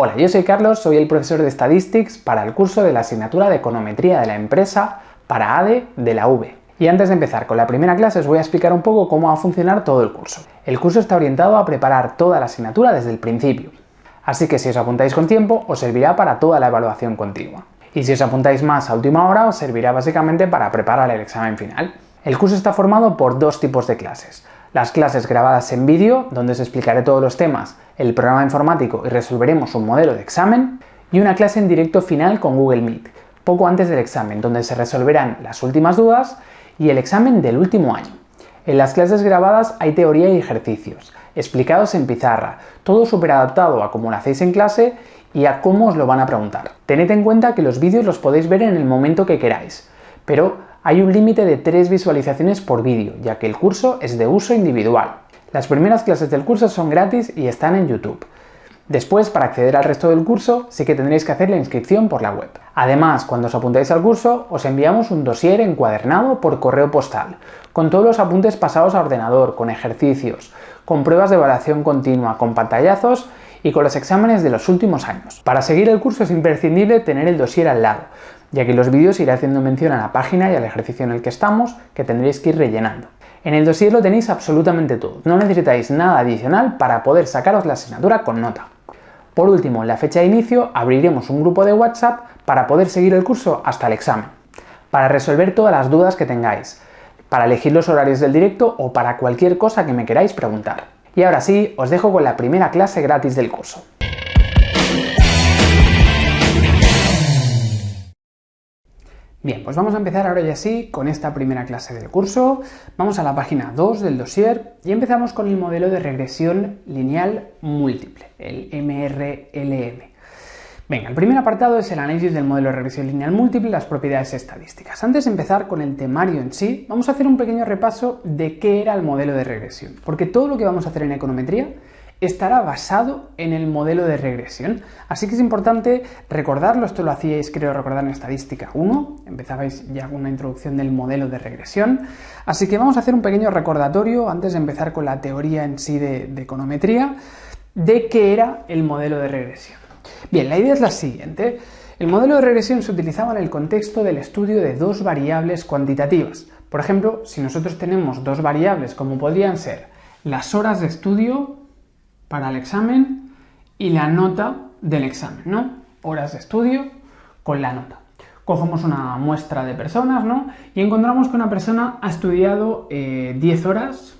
Hola, yo soy Carlos, soy el profesor de Statistics para el curso de la asignatura de Econometría de la Empresa para ADE de la UB. Y antes de empezar con la primera clase os voy a explicar un poco cómo va a funcionar todo el curso. El curso está orientado a preparar toda la asignatura desde el principio. Así que si os apuntáis con tiempo, os servirá para toda la evaluación continua. Y si os apuntáis más a última hora, os servirá básicamente para preparar el examen final. El curso está formado por dos tipos de clases. Las clases grabadas en vídeo, donde os explicaré todos los temas, el programa informático y resolveremos un modelo de examen, y una clase en directo final con Google Meet, poco antes del examen, donde se resolverán las últimas dudas y el examen del último año. En las clases grabadas hay teoría y ejercicios, explicados en pizarra, todo súper adaptado a cómo lo hacéis en clase y a cómo os lo van a preguntar. Tened en cuenta que los vídeos los podéis ver en el momento que queráis, pero hay un límite de 3 visualizaciones por vídeo, ya que el curso es de uso individual. Las primeras clases del curso son gratis y están en YouTube. Después, para acceder al resto del curso, sí que tendréis que hacer la inscripción por la web. Además, cuando os apuntáis al curso, os enviamos un dossier encuadernado por correo postal, con todos los apuntes pasados a ordenador, con ejercicios, con pruebas de evaluación continua, con pantallazos y con los exámenes de los últimos años. Para seguir el curso es imprescindible tener el dossier al lado, ya que los vídeos iré haciendo mención a la página y al ejercicio en el que estamos, que tendréis que ir rellenando. En el dossier lo tenéis absolutamente todo, no necesitáis nada adicional para poder sacaros la asignatura con nota. Por último, en la fecha de inicio abriremos un grupo de WhatsApp para poder seguir el curso hasta el examen, para resolver todas las dudas que tengáis, para elegir los horarios del directo o para cualquier cosa que me queráis preguntar. Y ahora sí, os dejo con la primera clase gratis del curso. Bien, pues vamos a empezar ahora ya sí con esta primera clase del curso. Vamos a la página 2 del dossier y empezamos con el modelo de regresión lineal múltiple, el MRLM. Venga, el primer apartado es el análisis del modelo de regresión lineal múltiple y las propiedades estadísticas. Antes de empezar con el temario en sí, vamos a hacer un pequeño repaso de qué era el modelo de regresión, porque todo lo que vamos a hacer en econometría estará basado en el modelo de regresión. Así que es importante recordarlo, esto lo hacíais creo recordar en Estadística 1, empezabais ya con una introducción del modelo de regresión, así que vamos a hacer un pequeño recordatorio antes de empezar con la teoría en sí de econometría, de qué era el modelo de regresión. Bien, la idea es la siguiente. El modelo de regresión se utilizaba en el contexto del estudio de dos variables cuantitativas. Por ejemplo, si nosotros tenemos dos variables como podrían ser las horas de estudio para el examen y la nota del examen, ¿no? Horas de estudio con la nota. Cogemos una muestra de personas, ¿no? Y encontramos que una persona ha estudiado 10 horas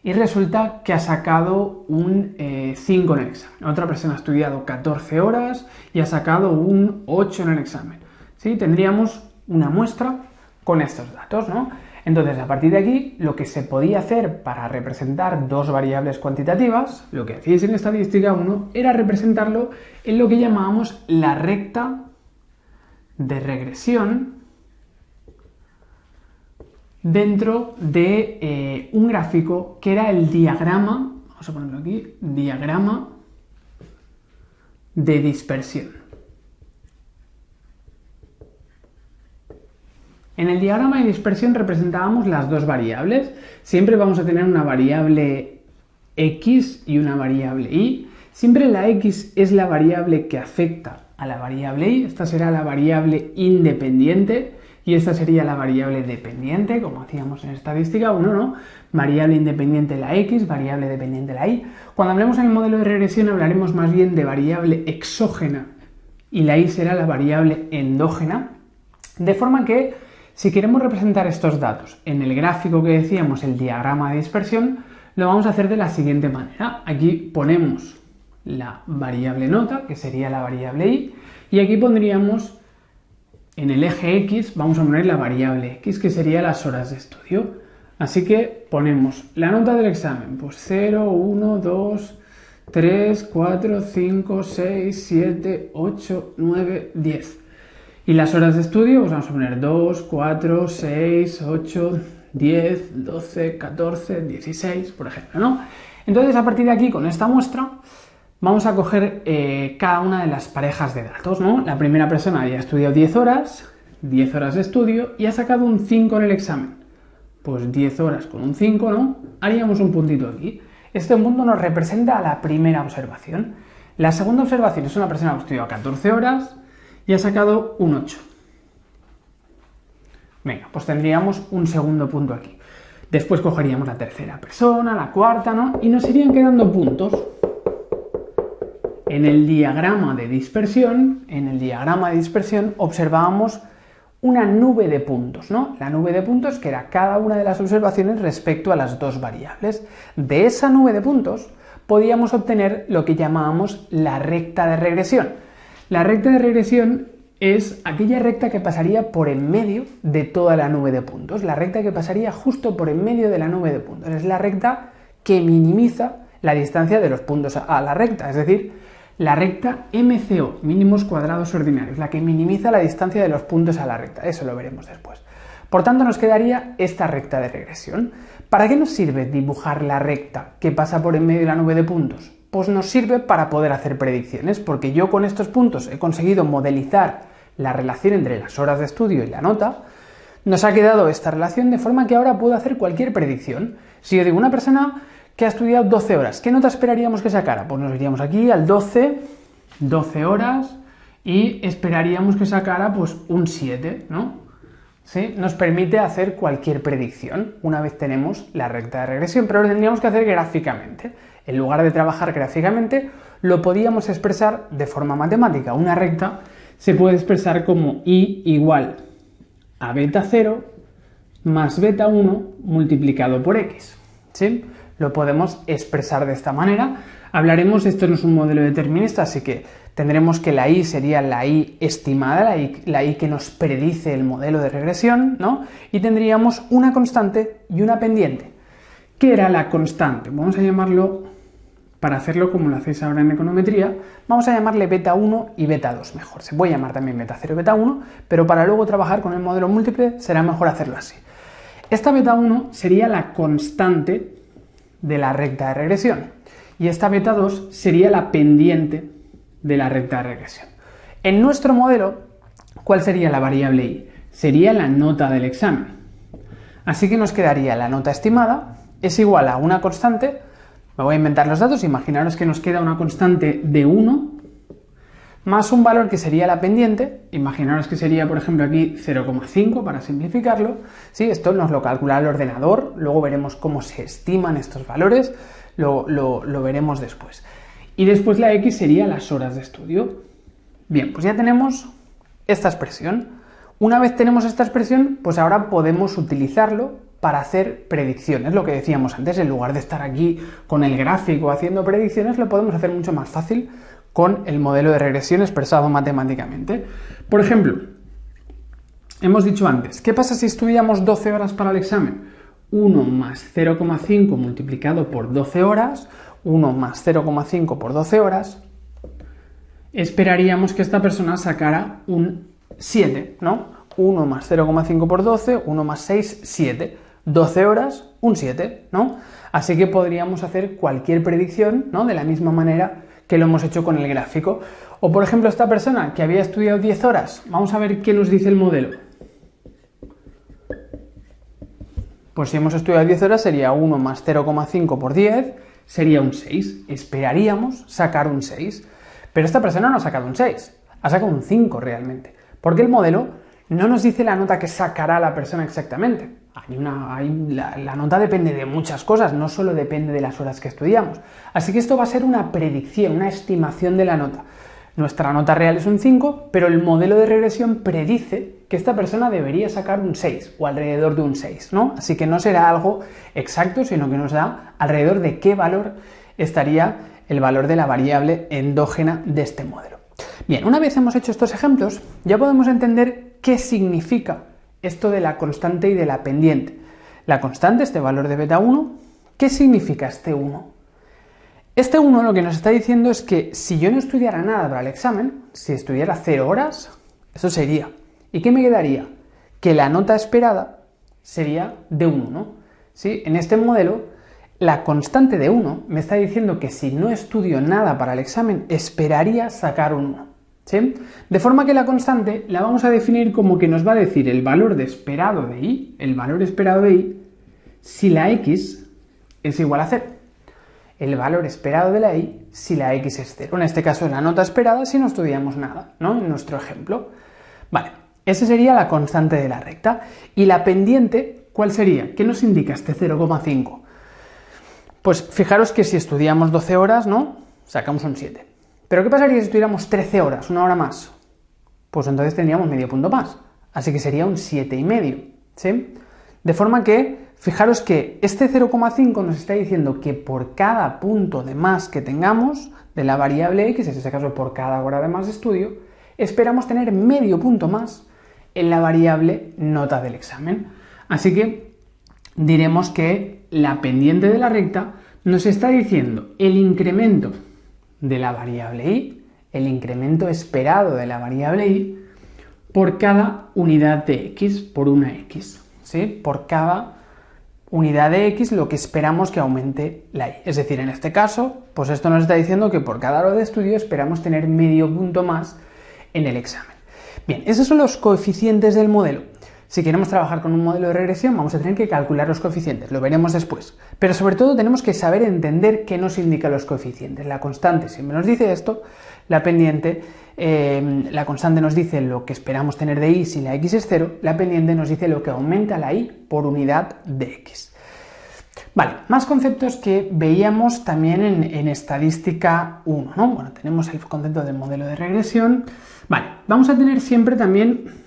y resulta que ha sacado un 5 en el examen. Otra persona ha estudiado 14 horas y ha sacado un 8 en el examen. ¿Sí? Tendríamos una muestra con estos datos, ¿no? Entonces, a partir de aquí, lo que se podía hacer para representar dos variables cuantitativas, lo que hacíais en Estadística 1, era representarlo en lo que llamábamos la recta de regresión dentro de un gráfico que era el diagrama, vamos a ponerlo aquí, diagrama de dispersión. En el diagrama de dispersión representábamos las dos variables. Siempre vamos a tener una variable X y una variable Y. Siempre la X es la variable que afecta a la variable Y. Esta será la variable independiente y esta sería la variable dependiente, como hacíamos en Estadística 1, ¿no? Variable independiente la X, variable dependiente la Y. Cuando hablemos en el modelo de regresión hablaremos más bien de variable exógena y la Y será la variable endógena. De forma que si queremos representar estos datos en el gráfico que decíamos, el diagrama de dispersión, lo vamos a hacer de la siguiente manera. Aquí ponemos la variable nota, que sería la variable Y, y aquí pondríamos en el eje X, vamos a poner la variable X, que sería las horas de estudio. Así que ponemos la nota del examen, pues 0, 1, 2, 3, 4, 5, 6, 7, 8, 9, 10. Y las horas de estudio, pues vamos a poner 2, 4, 6, 8, 10, 12, 14, 16, por ejemplo, ¿no? Entonces, a partir de aquí, con esta muestra, vamos a coger cada una de las parejas de datos, ¿no? La primera persona ya ha estudiado 10 horas de estudio y ha sacado un 5 en el examen. Pues 10 horas con un 5, ¿no? Haríamos un puntito aquí. Este punto nos representa a la primera observación. La segunda observación es una persona que ha estudiado 14 horas y ha sacado un 8. Venga, pues tendríamos un segundo punto aquí. Después cogeríamos la tercera persona, la cuarta, ¿no? Y nos irían quedando puntos. En el diagrama de dispersión observábamos una nube de puntos, ¿no? La nube de puntos que era cada una de las observaciones respecto a las dos variables. De esa nube de puntos podíamos obtener lo que llamábamos la recta de regresión. La recta de regresión es aquella recta que pasaría por en medio de toda la nube de puntos. La recta que pasaría justo por en medio de la nube de puntos. Es la recta que minimiza la distancia de los puntos a la recta, es decir, la recta MCO, mínimos cuadrados ordinarios, la que minimiza la distancia de los puntos a la recta. Eso lo veremos después. Por tanto, nos quedaría esta recta de regresión. ¿Para qué nos sirve dibujar la recta que pasa por en medio de la nube de puntos? Pues nos sirve para poder hacer predicciones, porque yo con estos puntos he conseguido modelizar la relación entre las horas de estudio y la nota. Nos ha quedado esta relación de forma que ahora puedo hacer cualquier predicción. Si yo digo una persona que ha estudiado 12 horas, ¿qué nota esperaríamos que sacara? Pues nos iríamos aquí al 12 horas y esperaríamos que sacara pues un 7, ¿no? ¿Sí? Nos permite hacer cualquier predicción una vez tenemos la recta de regresión, pero lo tendríamos que hacer gráficamente. En lugar de trabajar gráficamente, lo podíamos expresar de forma matemática. Una recta se puede expresar como y igual a beta 0 más beta 1 multiplicado por x. ¿Sí? Lo podemos expresar de esta manera. Hablaremos, esto no es un modelo determinista, así que tendremos que la y sería la y estimada, la y que nos predice el modelo de regresión, ¿no? Y tendríamos una constante y una pendiente. ¿Qué era la constante? Vamos a llamarlo, para hacerlo como lo hacéis ahora en econometría, vamos a llamarle beta 1 y beta 2 mejor. Se puede llamar también beta 0 y beta 1, pero para luego trabajar con el modelo múltiple será mejor hacerlo así. Esta beta 1 sería la constante de la recta de regresión y esta beta 2 sería la pendiente de la recta de regresión. En nuestro modelo, ¿cuál sería la variable y? Sería la nota del examen. Así que nos quedaría la nota estimada es igual a una constante, me voy a inventar los datos, imaginaros que nos queda una constante de 1 más un valor que sería la pendiente, imaginaros que sería, por ejemplo, aquí 0,5 para simplificarlo. ¿Sí? Esto nos lo calcula el ordenador, luego veremos cómo se estiman estos valores, lo veremos después. Y después la x sería las horas de estudio. Bien, pues ya tenemos esta expresión. Una vez tenemos esta expresión, pues ahora podemos utilizarlo para hacer predicciones, lo que decíamos antes, en lugar de estar aquí con el gráfico haciendo predicciones, lo podemos hacer mucho más fácil con el modelo de regresión expresado matemáticamente. Por ejemplo, hemos dicho antes, ¿qué pasa si estudiamos 12 horas para el examen? 1 más 0,5 multiplicado por 12 horas, 1 más 0,5 por 12 horas, esperaríamos que esta persona sacara un 7, ¿no? 1 más 0,5 por 12, 1 más 6, 7. 12 horas, un 7, ¿no? Así que podríamos hacer cualquier predicción, ¿no? De la misma manera que lo hemos hecho con el gráfico. O por ejemplo, esta persona que había estudiado 10 horas, vamos a ver qué nos dice el modelo. Pues si hemos estudiado 10 horas sería 1 más 0,5 por 10, sería un 6. Esperaríamos sacar un 6. Pero esta persona no ha sacado un 6, ha sacado un 5 realmente. Porque el modelo no nos dice la nota que sacará la persona exactamente. La nota depende de muchas cosas, no solo depende de las horas que estudiamos. Así que esto va a ser una predicción, una estimación de la nota. Nuestra nota real es un 5, pero el modelo de regresión predice que esta persona debería sacar un 6 o alrededor de un 6, ¿no? Así que no será algo exacto, sino que nos da alrededor de qué valor estaría el valor de la variable endógena de este modelo. Bien, una vez hemos hecho estos ejemplos, ya podemos entender qué significa esto de la constante y de la pendiente. La constante, este valor de beta 1, ¿qué significa este 1? Este 1 lo que nos está diciendo es que si yo no estudiara nada para el examen, si estudiara 0 horas, eso sería. ¿Y qué me quedaría? Que la nota esperada sería de 1. ¿Sí? En este modelo, la constante de 1 me está diciendo que si no estudio nada para el examen, esperaría sacar un 1. ¿Sí? De forma que la constante la vamos a definir como que nos va a decir el valor esperado de y, el valor esperado de y, si la x es igual a 0. el valor esperado de la y si la x es 0. En este caso es la nota esperada si no estudiamos nada, ¿no? En nuestro ejemplo. Vale, esa sería la constante de la recta. Y la pendiente, ¿cuál sería? ¿Qué nos indica este 0,5? Pues fijaros que si estudiamos 12 horas, ¿no? Sacamos un 7. ¿Pero qué pasaría si estudiáramos 13 horas, una hora más? Pues entonces tendríamos medio punto más. Así que sería un 7,5, ¿sí? De forma que, fijaros que este 0,5 nos está diciendo que por cada punto de más que tengamos de la variable x, en este caso por cada hora de más de estudio, esperamos tener medio punto más en la variable nota del examen. Así que diremos que la pendiente de la recta nos está diciendo el incremento de la variable y, el incremento esperado de la variable y, por cada unidad de x, por una x, ¿sí? Por cada unidad de x lo que esperamos que aumente la y. Es decir, en este caso, pues esto nos está diciendo que por cada hora de estudio esperamos tener medio punto más en el examen. Bien, esos son los coeficientes del modelo. Si queremos trabajar con un modelo de regresión, vamos a tener que calcular los coeficientes, lo veremos después. Pero sobre todo tenemos que saber entender qué nos indican los coeficientes. La constante siempre nos dice esto, la pendiente, la constante nos dice lo que esperamos tener de y si la x es 0, la pendiente nos dice lo que aumenta la y por unidad de x. Vale, más conceptos que veíamos también en estadística 1, ¿no? Bueno, tenemos el concepto del modelo de regresión. Vale, vamos a tener siempre también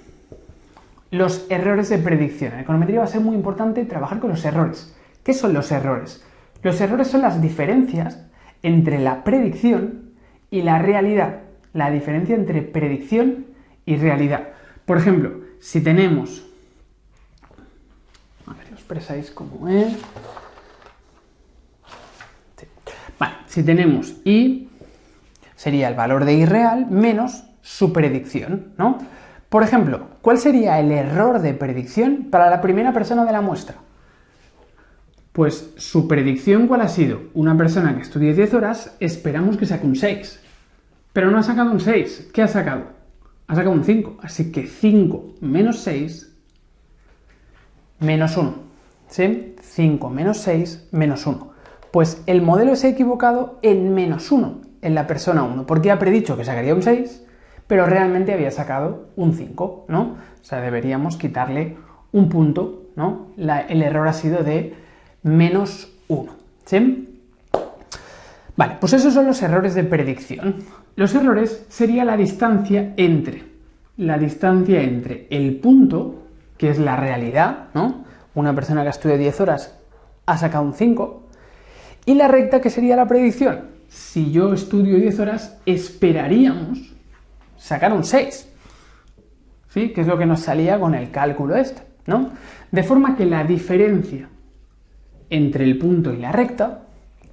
los errores de predicción. En econometría va a ser muy importante trabajar con los errores. ¿Qué son los errores? Los errores son las diferencias entre la predicción y la realidad. La diferencia entre predicción y realidad. Por ejemplo, si tenemos... A ver, lo expresáis como es... Sí. Vale, si tenemos y, sería el valor de y real menos su predicción, ¿no? Por ejemplo, ¿cuál sería el error de predicción para la primera persona de la muestra? Pues su predicción, ¿cuál ha sido? Una persona que estudie 10 horas, esperamos que saque un 6. Pero no ha sacado un 6. ¿Qué ha sacado? Ha sacado un 5. Así que 5 menos 6 menos 1. ¿Sí? 5 menos 6 menos 1. Pues el modelo se ha equivocado en menos 1, en la persona 1, porque ha predicho que sacaría un 6, pero realmente había sacado un 5, ¿no? O sea, deberíamos quitarle un punto, ¿no? El error ha sido de menos 1, ¿sí? Vale, pues esos son los errores de predicción. Los errores sería la distancia entre el punto, que es la realidad, ¿no? Una persona que estudia 10 horas ha sacado un 5, y la recta, que sería la predicción. Si yo estudio 10 horas, esperaríamos sacar un 6, ¿sí? Que es lo que nos salía con el cálculo este, ¿no? De forma que la diferencia entre el punto y la recta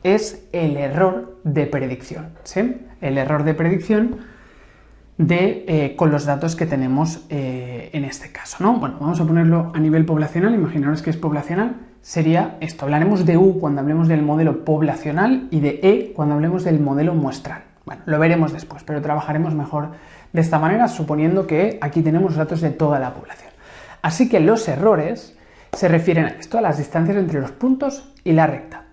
es el error de predicción, ¿sí? El error de predicción con los datos que tenemos en este caso, ¿no? Bueno, vamos a ponerlo a nivel poblacional, imaginaros que es poblacional, sería esto. Hablaremos de U cuando hablemos del modelo poblacional y de E cuando hablemos del modelo muestral. Bueno, lo veremos después, pero trabajaremos mejor de esta manera, suponiendo que aquí tenemos datos de toda la población. Así que los errores se refieren a esto, a las distancias entre los puntos y la recta.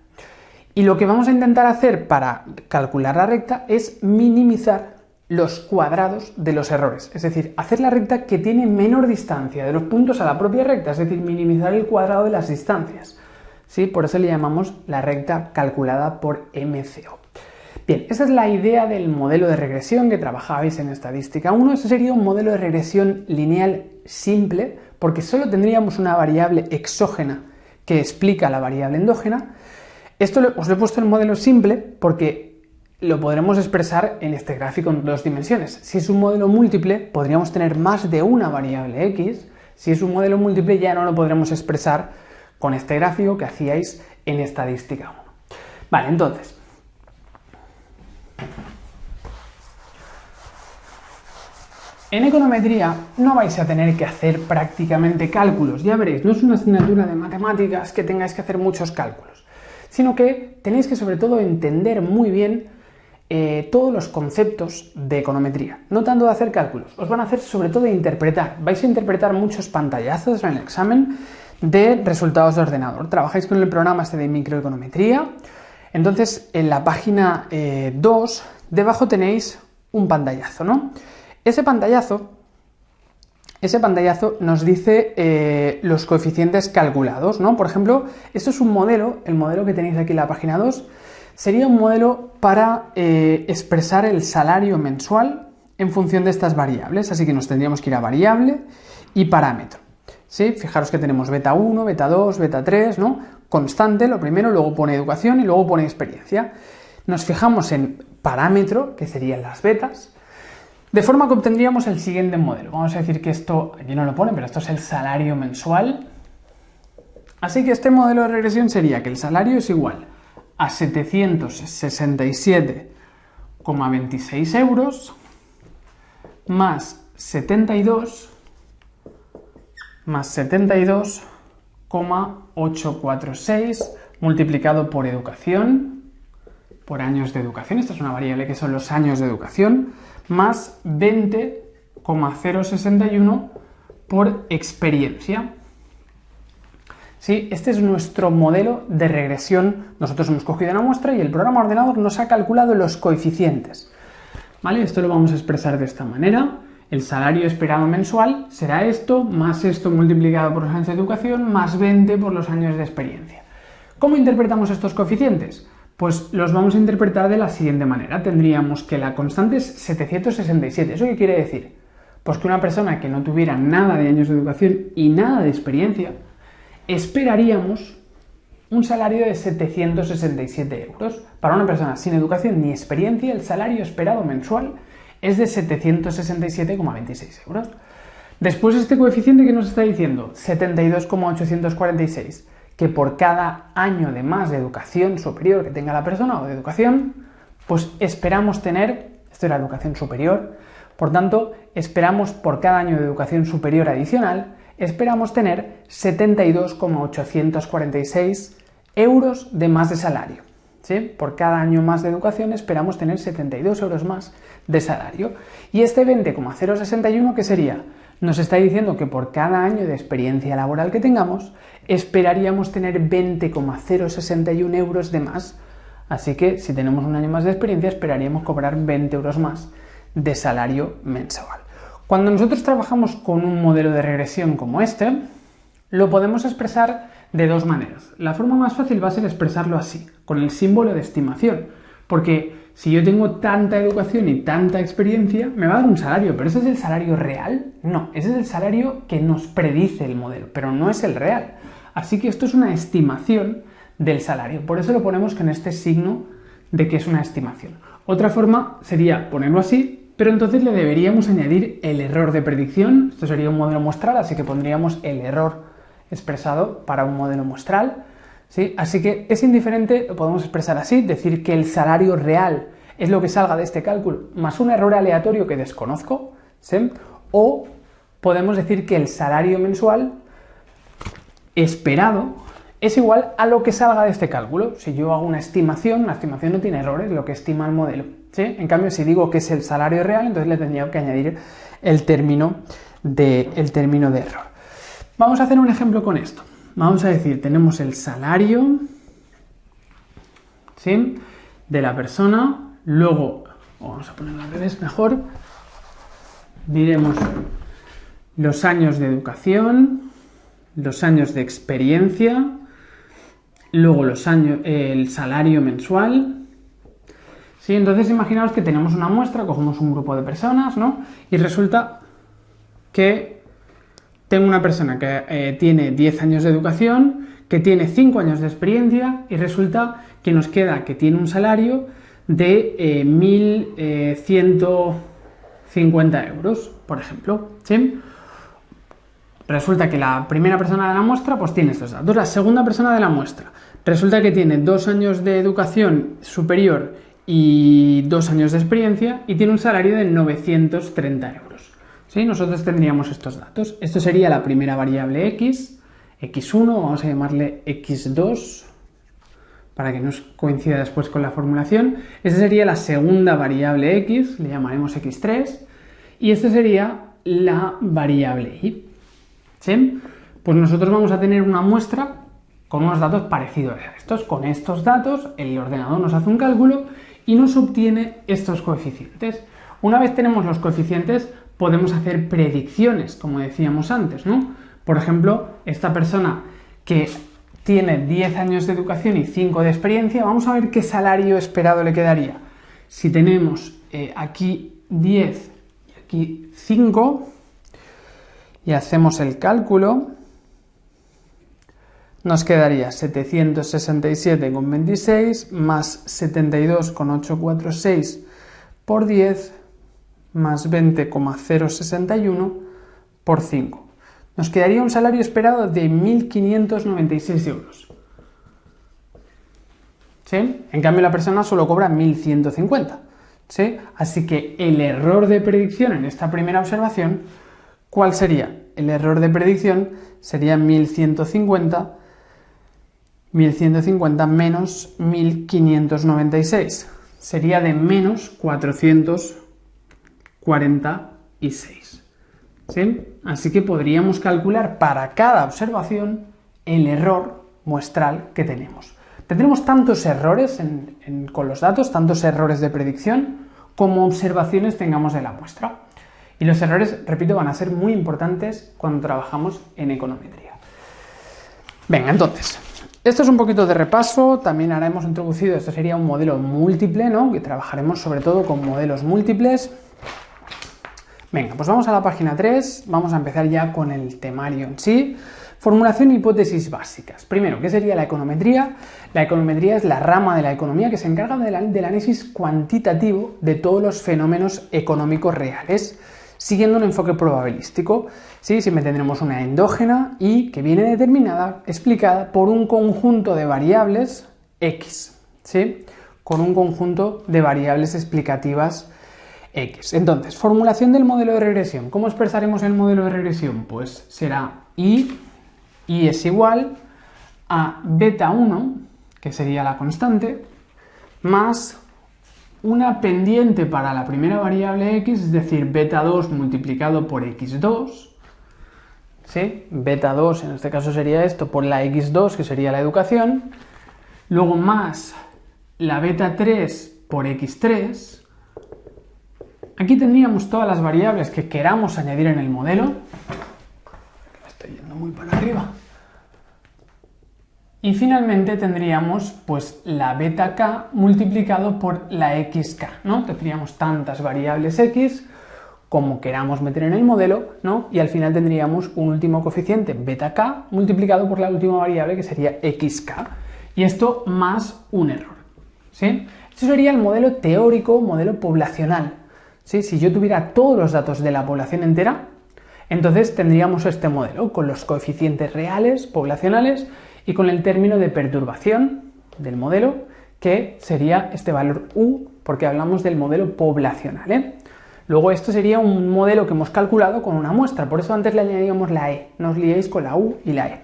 Y lo que vamos a intentar hacer para calcular la recta es minimizar los cuadrados de los errores. Es decir, hacer la recta que tiene menor distancia de los puntos a la propia recta, es decir, minimizar el cuadrado de las distancias. ¿Sí? Por eso le llamamos la recta calculada por MCO. Bien, esa es la idea del modelo de regresión que trabajabais en estadística 1. Ese sería un modelo de regresión lineal simple, porque solo tendríamos una variable exógena que explica la variable endógena. Esto os lo he puesto en modelo simple porque lo podremos expresar en este gráfico en 2 dimensiones. Si es un modelo múltiple, podríamos tener más de una variable x. Si es un modelo múltiple, ya no lo podremos expresar con este gráfico que hacíais en estadística 1. Vale, entonces, en econometría no vais a tener que hacer prácticamente cálculos, ya veréis, no es una asignatura de matemáticas que tengáis que hacer muchos cálculos, sino que tenéis que sobre todo entender muy bien todos los conceptos de econometría, no tanto de hacer cálculos, os van a hacer sobre todo de interpretar, vais a interpretar muchos pantallazos en el examen de resultados de ordenador, trabajáis con el programa este de microeconometría, Entonces, en la página 2, debajo tenéis un pantallazo, ¿no? Ese pantallazo nos dice los coeficientes calculados, ¿no? Por ejemplo, esto es un modelo, el modelo que tenéis aquí en la página 2, sería un modelo para expresar el salario mensual en función de estas variables, así que nos tendríamos que ir a variable y parámetro, ¿sí? Fijaros que tenemos beta 1, beta 2, beta 3, ¿no? Constante, lo primero, luego pone educación y luego pone experiencia. Nos fijamos en parámetro, que serían las betas, de forma que obtendríamos el siguiente modelo. Vamos a decir que esto, aquí no lo pone, pero esto es el salario mensual. Así que este modelo de regresión sería que el salario es igual a 767,26 euros más 72,846 multiplicado por educación, por años de educación. Esta es una variable que son los años de educación, más 20,061 por experiencia. ¿Sí? Este es nuestro modelo de regresión. Nosotros hemos cogido una muestra y el programa ordenador nos ha calculado los coeficientes. ¿Vale? Esto lo vamos a expresar de esta manera. El salario esperado mensual será esto, más esto multiplicado por los años de educación, más 20 por los años de experiencia. ¿Cómo interpretamos estos coeficientes? Pues los vamos a interpretar de la siguiente manera. Tendríamos que la constante es 767. ¿Eso qué quiere decir? Pues que una persona que no tuviera nada de años de educación y nada de experiencia, esperaríamos un salario de 767 euros. Para una persona sin educación ni experiencia, el salario esperado mensual es de 767,26 euros. Después, este coeficiente que nos está diciendo, 72,846, que por cada año de más de educación superior que tenga la persona o de educación, pues esperamos tener, esto era educación superior, por tanto, esperamos por cada año de educación superior adicional, esperamos tener 72,846 euros de más de salario. ¿Sí? Por cada año más de educación esperamos tener 72 euros más de salario. Y este 20,061, ¿qué sería? Nos está diciendo que por cada año de experiencia laboral que tengamos, esperaríamos tener 20,061 euros de más. Así que si tenemos un año más de experiencia, esperaríamos cobrar 20 euros más de salario mensual. Cuando nosotros trabajamos con un modelo de regresión como este, lo podemos expresar de dos maneras. La forma más fácil va a ser expresarlo así, con el símbolo de estimación, porque si yo tengo tanta educación y tanta experiencia, me va a dar un salario, pero ¿ese es el salario real? No, ese es el salario que nos predice el modelo, pero no es el real. Así que esto es una estimación del salario, por eso lo ponemos con este signo de que es una estimación. Otra forma sería ponerlo así, pero entonces le deberíamos añadir el error de predicción. Esto sería un modelo muestral, así que pondríamos el error expresado para un modelo muestral. ¿Sí? Así que es indiferente, lo podemos expresar así, decir que el salario real es lo que salga de este cálculo, más un error aleatorio que desconozco, ¿sí? O podemos decir que el salario mensual esperado es igual a lo que salga de este cálculo. Si yo hago una estimación no tiene errores, lo que estima el modelo, ¿sí? En cambio, si digo que es el salario real, entonces le tendría que añadir el término de error. Vamos a hacer un ejemplo con esto. Vamos a decir, tenemos el salario, ¿sí?, de la persona, luego, vamos a ponerlo al revés mejor, diremos los años de educación, los años de experiencia, luego los años, el salario mensual. ¿Sí? Entonces imaginaos que tenemos una muestra, cogemos un grupo de personas, ¿no? Y resulta que tengo una persona que tiene 10 años de educación, que tiene 5 años de experiencia y resulta que nos queda que tiene un salario de 1.150 euros, por ejemplo, ¿sí? Resulta que la primera persona de la muestra pues tiene estos datos. La segunda persona de la muestra resulta que tiene 2 años de educación superior y 2 años de experiencia y tiene un salario de 930 euros. ¿Sí? Nosotros tendríamos estos datos. Esto sería la primera variable x, x1, vamos a llamarle x2, para que nos coincida después con la formulación. Esta sería la segunda variable x, le llamaremos x3, y esta sería la variable y. ¿Sí? Pues nosotros vamos a tener una muestra con unos datos parecidos a estos. Con estos datos el ordenador nos hace un cálculo y nos obtiene estos coeficientes. Una vez tenemos los coeficientes, podemos hacer predicciones, como decíamos antes, ¿no? Por ejemplo, esta persona que tiene 10 años de educación y 5 de experiencia, vamos a ver qué salario esperado le quedaría. Si tenemos aquí 10 y aquí 5 y hacemos el cálculo, nos quedaría 767,26 más 72,846 por 10 más 20,061 por 5. Nos quedaría un salario esperado de 1.596 euros. ¿Sí? En cambio, la persona solo cobra 1.150. ¿Sí? Así que el error de predicción en esta primera observación, ¿cuál sería? El error de predicción sería 1.150 menos 1.596. Sería de menos 446. ¿Sí? Así que podríamos calcular para cada observación el error muestral que tenemos. Tendremos tantos errores con los datos, tantos errores de predicción, como observaciones tengamos de la muestra. Y los errores, repito, van a ser muy importantes cuando trabajamos en econometría. Venga, entonces, esto es un poquito de repaso. También ahora hemos introducido, esto sería un modelo múltiple, ¿no? Que trabajaremos sobre todo con modelos múltiples. Venga, pues vamos a la página 3, vamos a empezar ya con el temario en sí. Formulación e hipótesis básicas. Primero, ¿qué sería la econometría? La econometría es la rama de la economía que se encarga del análisis cuantitativo de todos los fenómenos económicos reales, siguiendo un enfoque probabilístico. ¿Sí? Siempre tendremos una endógena y que viene determinada, explicada por un conjunto de variables X, ¿sí? Con un conjunto de variables explicativas X. Entonces, formulación del modelo de regresión. ¿Cómo expresaremos el modelo de regresión? Pues será I es igual a beta 1, que sería la constante, más una pendiente para la primera variable X, es decir, beta 2 multiplicado por X2, ¿sí? Beta 2 en este caso sería esto por la X2, que sería la educación, luego más la beta 3 por X3. Aquí tendríamos todas las variables que queramos añadir en el modelo. Me estoy yendo muy para arriba. Y finalmente tendríamos pues la beta k multiplicado por la xk, ¿no? Tendríamos tantas variables x como queramos meter en el modelo, ¿no? Y al final tendríamos un último coeficiente beta k multiplicado por la última variable que sería xk. Y esto más un error, ¿sí? Esto sería el modelo teórico, modelo poblacional. ¿Sí? Si yo tuviera todos los datos de la población entera, entonces tendríamos este modelo con los coeficientes reales, poblacionales, y con el término de perturbación del modelo, que sería este valor U, porque hablamos del modelo poblacional, ¿eh? Luego esto sería un modelo que hemos calculado con una muestra, por eso antes le añadíamos la E, no os liéis con la U y la E.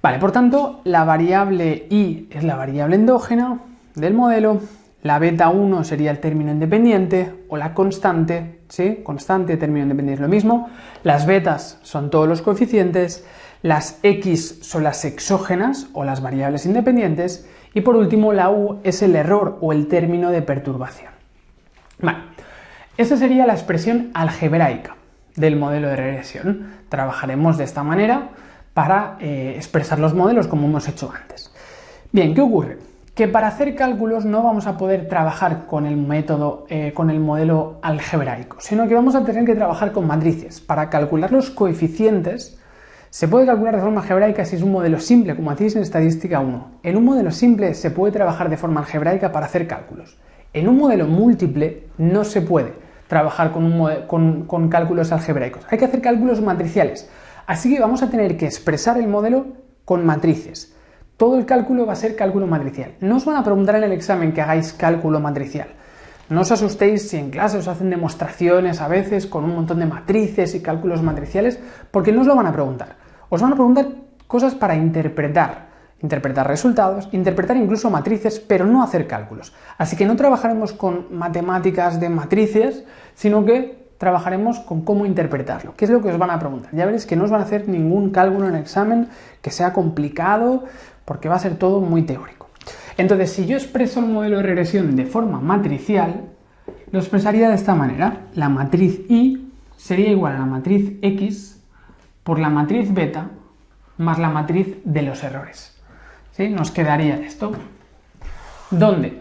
Vale, por tanto, la variable I es la variable endógena del modelo. La beta 1 sería el término independiente o la constante, ¿sí? Constante, término independiente es lo mismo. Las betas son todos los coeficientes, las X son las exógenas o las variables independientes y por último la U es el error o el término de perturbación. Vale, esta sería la expresión algebraica del modelo de regresión. Trabajaremos de esta manera para expresar los modelos como hemos hecho antes. Bien, ¿qué ocurre? Que para hacer cálculos no vamos a poder trabajar con el método, con el modelo algebraico, sino que vamos a tener que trabajar con matrices. Para calcular los coeficientes se puede calcular de forma algebraica si es un modelo simple, como hacéis en estadística 1. En un modelo simple se puede trabajar de forma algebraica para hacer cálculos. En un modelo múltiple no se puede trabajar con cálculos algebraicos. Hay que hacer cálculos matriciales. Así que vamos a tener que expresar el modelo con matrices. Todo el cálculo va a ser cálculo matricial. No os van a preguntar en el examen que hagáis cálculo matricial. No os asustéis si en clase os hacen demostraciones a veces con un montón de matrices y cálculos matriciales, porque no os lo van a preguntar. Os van a preguntar cosas para interpretar resultados, interpretar incluso matrices, pero no hacer cálculos. Así que no trabajaremos con matemáticas de matrices, sino que trabajaremos con cómo interpretarlo, qué es lo que os van a preguntar. Ya veréis que no os van a hacer ningún cálculo en el examen que sea complicado, porque va a ser todo muy teórico. Entonces, si yo expreso el modelo de regresión de forma matricial, lo expresaría de esta manera. La matriz Y sería igual a la matriz X por la matriz beta más la matriz de los errores. ¿Sí? Nos quedaría esto. ¿Dónde?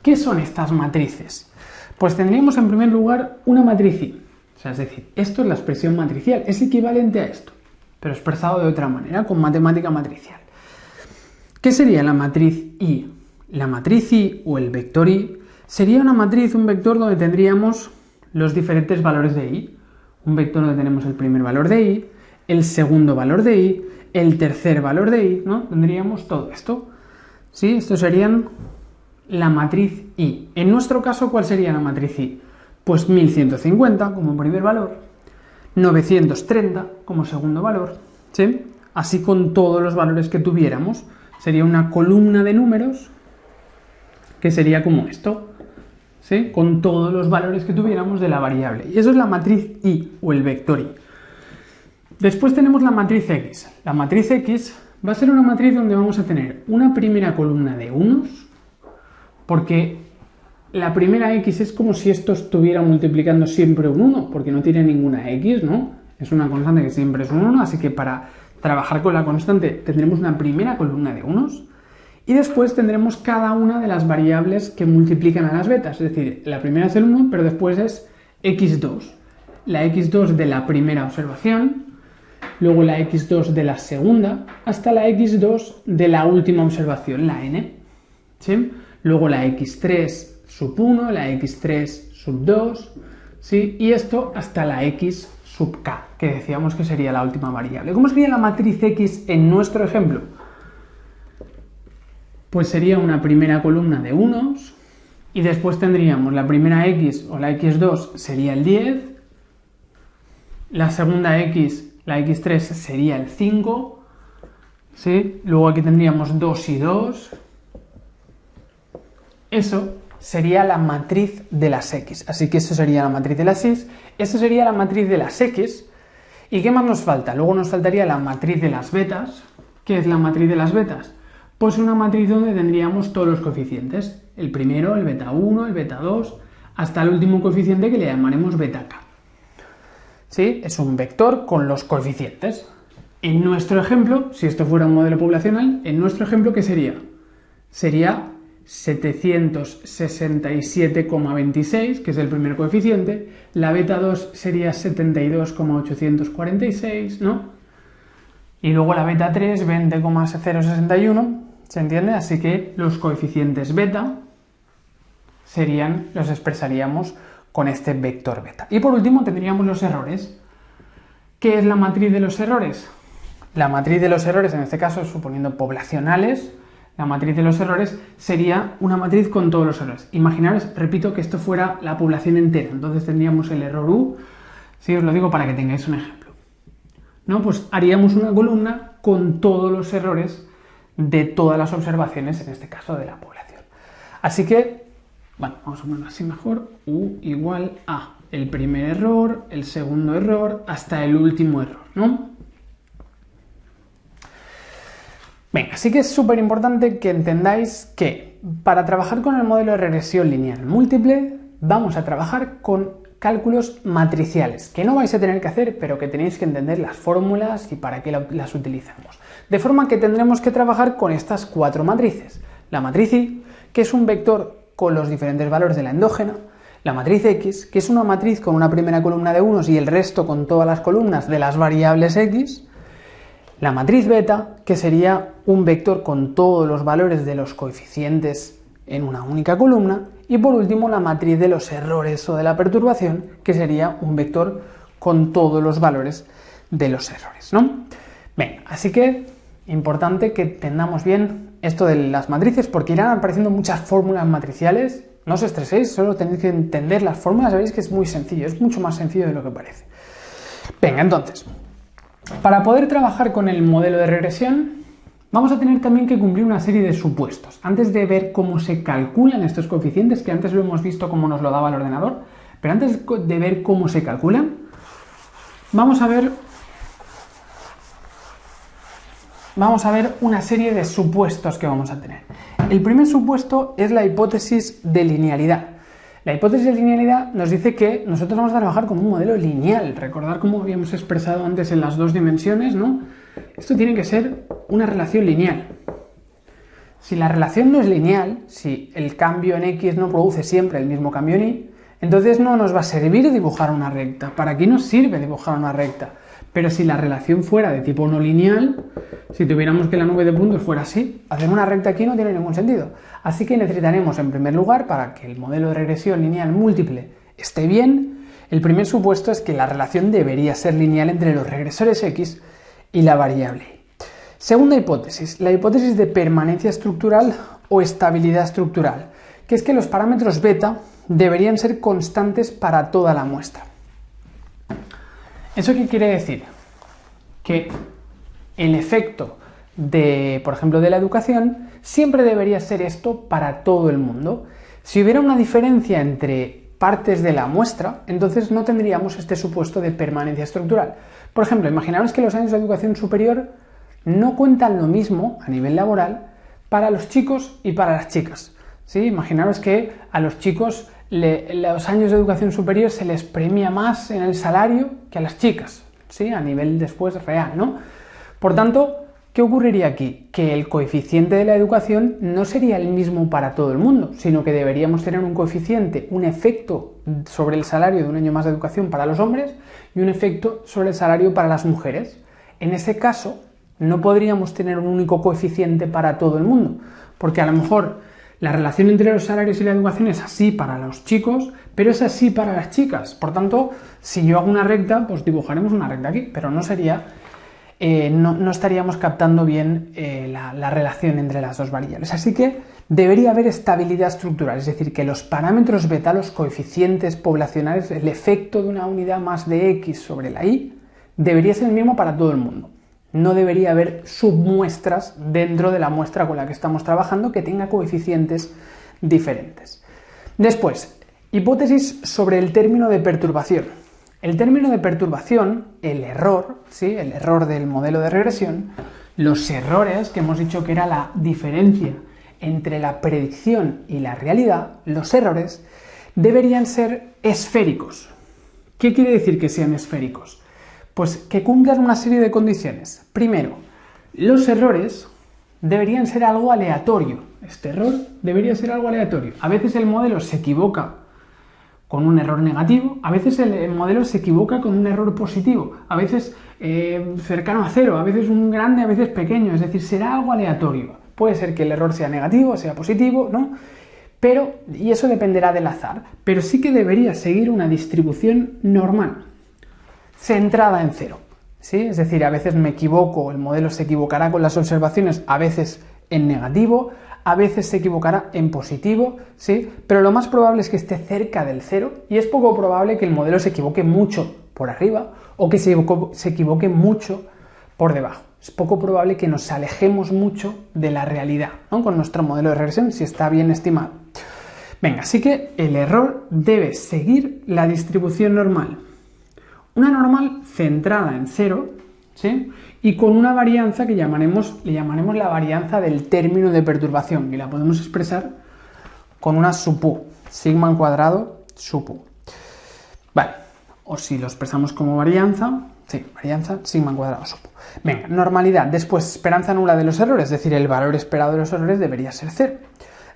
¿Qué son estas matrices? Pues tendríamos en primer lugar una matriz Y. O sea, es decir, esto es la expresión matricial, es equivalente a esto, pero expresado de otra manera, con matemática matricial. ¿Qué sería la matriz Y? La matriz Y o el vector Y sería una matriz, un vector donde tendríamos los diferentes valores de Y. Un vector donde tenemos el primer valor de Y, el segundo valor de Y, el tercer valor de Y, ¿no? Tendríamos todo esto. ¿Sí? Esto serían la matriz Y. En nuestro caso, ¿cuál sería la matriz Y? Pues 1150 como primer valor, 930 como segundo valor, ¿sí? Así con todos los valores que tuviéramos. Sería una columna de números que sería como esto, ¿sí? Con todos los valores que tuviéramos de la variable. Y eso es la matriz Y o el vector Y. Después tenemos la matriz X. La matriz X va a ser una matriz donde vamos a tener una primera columna de unos, porque la primera X es como si esto estuviera multiplicando siempre un 1, porque no tiene ninguna X, ¿no? Es una constante que siempre es un 1, así que para trabajar con la constante tendremos una primera columna de unos, y después tendremos cada una de las variables que multiplican a las betas, es decir, la primera es el 1, pero después es x2, la x2 de la primera observación, luego la x2 de la segunda, hasta la x2 de la última observación, la n, ¿sí? Luego la x3 sub 1, la x3 sub 2, ¿sí? Y esto hasta la x sub k, que decíamos que sería la última variable. ¿Cómo sería la matriz X en nuestro ejemplo? Pues sería una primera columna de unos, y después tendríamos la primera X o la X2 sería el 10, la segunda X, la X3 sería el 5, ¿sí? Luego aquí tendríamos 2 y 2. Eso sería la matriz de las X. Así que eso sería la matriz de las X, eso sería la matriz de las X. ¿Y qué más nos falta? Luego nos faltaría la matriz de las betas. ¿Qué es la matriz de las betas? Pues una matriz donde tendríamos todos los coeficientes. El primero, el beta 1, el beta 2, hasta el último coeficiente que le llamaremos beta k. ¿Sí? Es un vector con los coeficientes. En nuestro ejemplo, si esto fuera un modelo poblacional, en nuestro ejemplo, ¿qué sería? Sería 767,26, que es el primer coeficiente, la beta 2 sería 72,846, ¿no? Y luego la beta 3, 20,061, ¿se entiende? Así que los coeficientes beta los expresaríamos con este vector beta. Y por último tendríamos los errores. ¿Qué es la matriz de los errores? La matriz de los errores, en este caso, suponiendo poblacionales, la matriz de los errores sería una matriz con todos los errores. Imaginaros, repito, que esto fuera la población entera. Entonces tendríamos el error U, si os lo digo para que tengáis un ejemplo, ¿no? Pues haríamos una columna con todos los errores de todas las observaciones, en este caso de la población. Así que, bueno, vamos a ponerlo así mejor. U igual a el primer error, el segundo error, hasta el último error, ¿no? Venga, así que es súper importante que entendáis que para trabajar con el modelo de regresión lineal múltiple vamos a trabajar con cálculos matriciales, que no vais a tener que hacer, pero que tenéis que entender las fórmulas y para qué las utilizamos. De forma que tendremos que trabajar con estas cuatro matrices. La matriz Y, que es un vector con los diferentes valores de la endógena. La matriz X, que es una matriz con una primera columna de unos y el resto con todas las columnas de las variables X. La matriz beta, que sería un vector con todos los valores de los coeficientes en una única columna. Y por último, la matriz de los errores o de la perturbación, que sería un vector con todos los valores de los errores, ¿no? Bien, así que importante que entendamos bien esto de las matrices, porque irán apareciendo muchas fórmulas matriciales. No os estreséis, solo tenéis que entender las fórmulas, veréis que es muy sencillo, es mucho más sencillo de lo que parece. Venga, entonces, para poder trabajar con el modelo de regresión, vamos a tener también que cumplir una serie de supuestos. Antes de ver cómo se calculan estos coeficientes, que antes lo hemos visto cómo nos lo daba el ordenador, Pero antes de ver cómo se calculan, vamos a ver una serie de supuestos que vamos a tener. El primer supuesto es la hipótesis de linealidad. La hipótesis de linealidad nos dice que nosotros vamos a trabajar con un modelo lineal. Recordar cómo habíamos expresado antes en las dos dimensiones, ¿no? Esto tiene que ser una relación lineal. Si la relación no es lineal, si el cambio en X no produce siempre el mismo cambio en Y, entonces no nos va a servir dibujar una recta. ¿Para qué nos sirve dibujar una recta? Pero si la relación fuera de tipo no lineal, si tuviéramos que la nube de puntos fuera así, hacer una recta aquí no tiene ningún sentido. Así que necesitaremos, en primer lugar, para que el modelo de regresión lineal múltiple esté bien, el primer supuesto es que la relación debería ser lineal entre los regresores X y la variable Y. Segunda hipótesis, la hipótesis de permanencia estructural o estabilidad estructural, que es que los parámetros beta deberían ser constantes para toda la muestra. ¿Eso qué quiere decir? Que el efecto de, por ejemplo, de la educación siempre debería ser esto para todo el mundo. Si hubiera una diferencia entre partes de la muestra, entonces no tendríamos este supuesto de permanencia estructural. Por ejemplo, imaginaos que los años de educación superior no cuentan lo mismo a nivel laboral para los chicos y para las chicas. ¿Sí? Imaginaros que a los chicos los años de educación superior se les premia más en el salario que a las chicas, ¿sí? A nivel después real, ¿no? Por tanto, ¿qué ocurriría aquí? Que el coeficiente de la educación no sería el mismo para todo el mundo, sino que deberíamos tener un coeficiente, un efecto sobre el salario de un año más de educación para los hombres y un efecto sobre el salario para las mujeres. En ese caso, no podríamos tener un único coeficiente para todo el mundo, porque a lo mejor la relación entre los salarios y la educación es así para los chicos, pero es así para las chicas. Por tanto, si yo hago una recta, pues dibujaremos una recta aquí, pero no sería, no estaríamos captando bien la relación entre las dos variables. Así que debería haber estabilidad estructural, es decir, que los parámetros beta, los coeficientes poblacionales, el efecto de una unidad más de X sobre la Y, debería ser el mismo para todo el mundo. No debería haber submuestras dentro de la muestra con la que estamos trabajando que tenga coeficientes diferentes. Después, hipótesis sobre el término de perturbación. El término de perturbación, el error, ¿sí? El error del modelo de regresión, los errores, que hemos dicho que era la diferencia entre la predicción y la realidad, los errores deberían ser esféricos. ¿Qué quiere decir que sean esféricos? Pues que cumplan una serie de condiciones. Primero, los errores deberían ser algo aleatorio. Este error debería ser algo aleatorio. A veces el modelo se equivoca con un error negativo, a veces el modelo se equivoca con un error positivo, a veces cercano a cero, a veces un grande, a veces pequeño, es decir, será algo aleatorio. Puede ser que el error sea negativo, sea positivo, ¿no? Y eso dependerá del azar, pero sí que debería seguir una distribución normal, centrada en cero, ¿sí? Es decir, a veces me equivoco, el modelo se equivocará con las observaciones, a veces en negativo, a veces se equivocará en positivo, ¿sí? Pero lo más probable es que esté cerca del cero y es poco probable que el modelo se equivoque mucho por arriba o que se equivoque mucho por debajo. Es poco probable que nos alejemos mucho de la realidad, ¿no? Con nuestro modelo de regresión, si está bien estimado. Venga, así que el error debe seguir la distribución normal. Una normal centrada en cero, ¿sí? Y con una varianza que le llamaremos la varianza del término de perturbación, y la podemos expresar con una sub u, sigma al cuadrado sub u. Vale, o si lo expresamos como varianza, sí, varianza sigma al cuadrado sub u. Venga, normalidad, después esperanza nula de los errores, es decir, el valor esperado de los errores debería ser cero.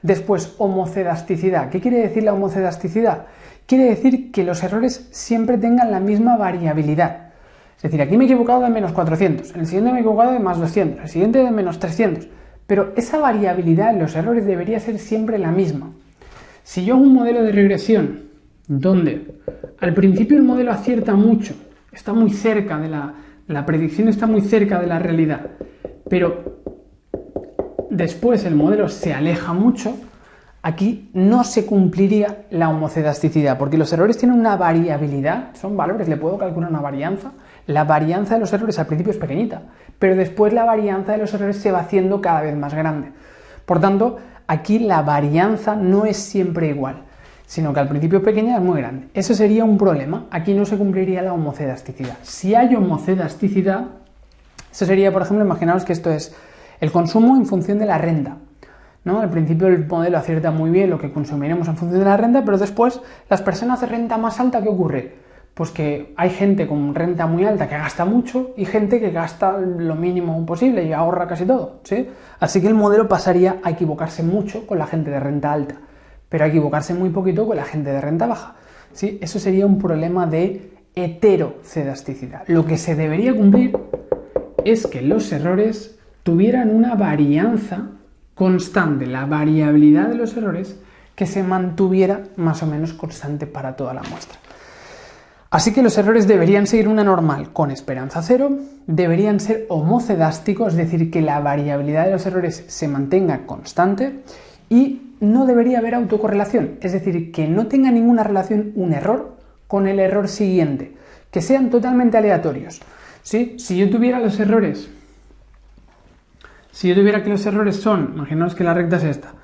Después, homocedasticidad. ¿Qué quiere decir la homocedasticidad? Quiere decir que los errores siempre tengan la misma variabilidad. Es decir, aquí me he equivocado de menos 400, en el siguiente me he equivocado de más 200, en el siguiente de menos 300. Pero esa variabilidad en los errores debería ser siempre la misma. Si yo hago un modelo de regresión donde al principio el modelo acierta mucho, está muy cerca de la predicción, está muy cerca de la realidad, pero después el modelo se aleja mucho, aquí no se cumpliría la homocedasticidad, porque los errores tienen una variabilidad, son valores, le puedo calcular una varianza. La varianza de los errores al principio es pequeñita, pero después la varianza de los errores se va haciendo cada vez más grande. Por tanto, aquí la varianza no es siempre igual. sino que al principio es pequeña es muy grande. Eso sería un problema. Aquí no se cumpliría la homocedasticidad. Si hay homocedasticidad, eso sería, por ejemplo, imaginaos que esto es el consumo en función de la renta, ¿no? Al principio el modelo acierta muy bien lo que consumiremos en función de la renta, pero después las personas de renta más alta, ¿qué ocurre? Pues que hay gente con renta muy alta que gasta mucho y gente que gasta lo mínimo posible y ahorra casi todo, ¿sí? Así que el modelo pasaría a equivocarse mucho con la gente de renta alta, pero a equivocarse muy poquito con la gente de renta baja, ¿sí? Eso sería un problema de heterocedasticidad. Lo que se debería cumplir es que los errores tuvieran una varianza constante, la variabilidad de los errores que se mantuviera más o menos constante para toda la muestra. Así que los errores deberían seguir una normal con esperanza cero, deberían ser homocedásticos, es decir, que la variabilidad de los errores se mantenga constante y no debería haber autocorrelación, es decir, que no tenga ninguna relación un error con el error siguiente, que sean totalmente aleatorios, ¿sí? Si yo tuviera que los errores son, imaginaos que la recta es esta,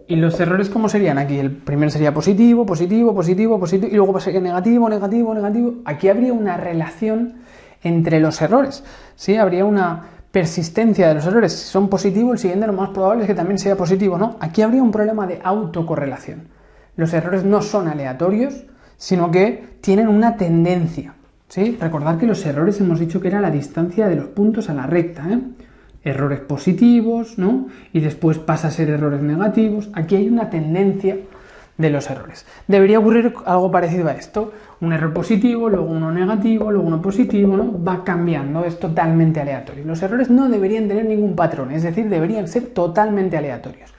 y los errores, ¿cómo serían? Aquí el primero sería positivo, positivo, positivo, positivo, y luego pasaría negativo, negativo, negativo. Aquí habría una relación entre los errores, ¿sí? Habría una persistencia de los errores. Si son positivos, el siguiente lo más probable es que también sea positivo, ¿no? Aquí habría un problema de autocorrelación. Los errores no son aleatorios, sino que tienen una tendencia, ¿sí? Recordad que los errores hemos dicho que era la distancia de los puntos a la recta, ¿eh? Errores positivos, ¿no? Y después pasa a ser errores negativos. Aquí hay una tendencia de los errores. Debería ocurrir algo parecido a esto. Un error positivo, luego uno negativo, luego uno positivo, ¿no? Va cambiando, es totalmente aleatorio. Los errores no deberían tener ningún patrón, es decir, deberían ser totalmente aleatorios.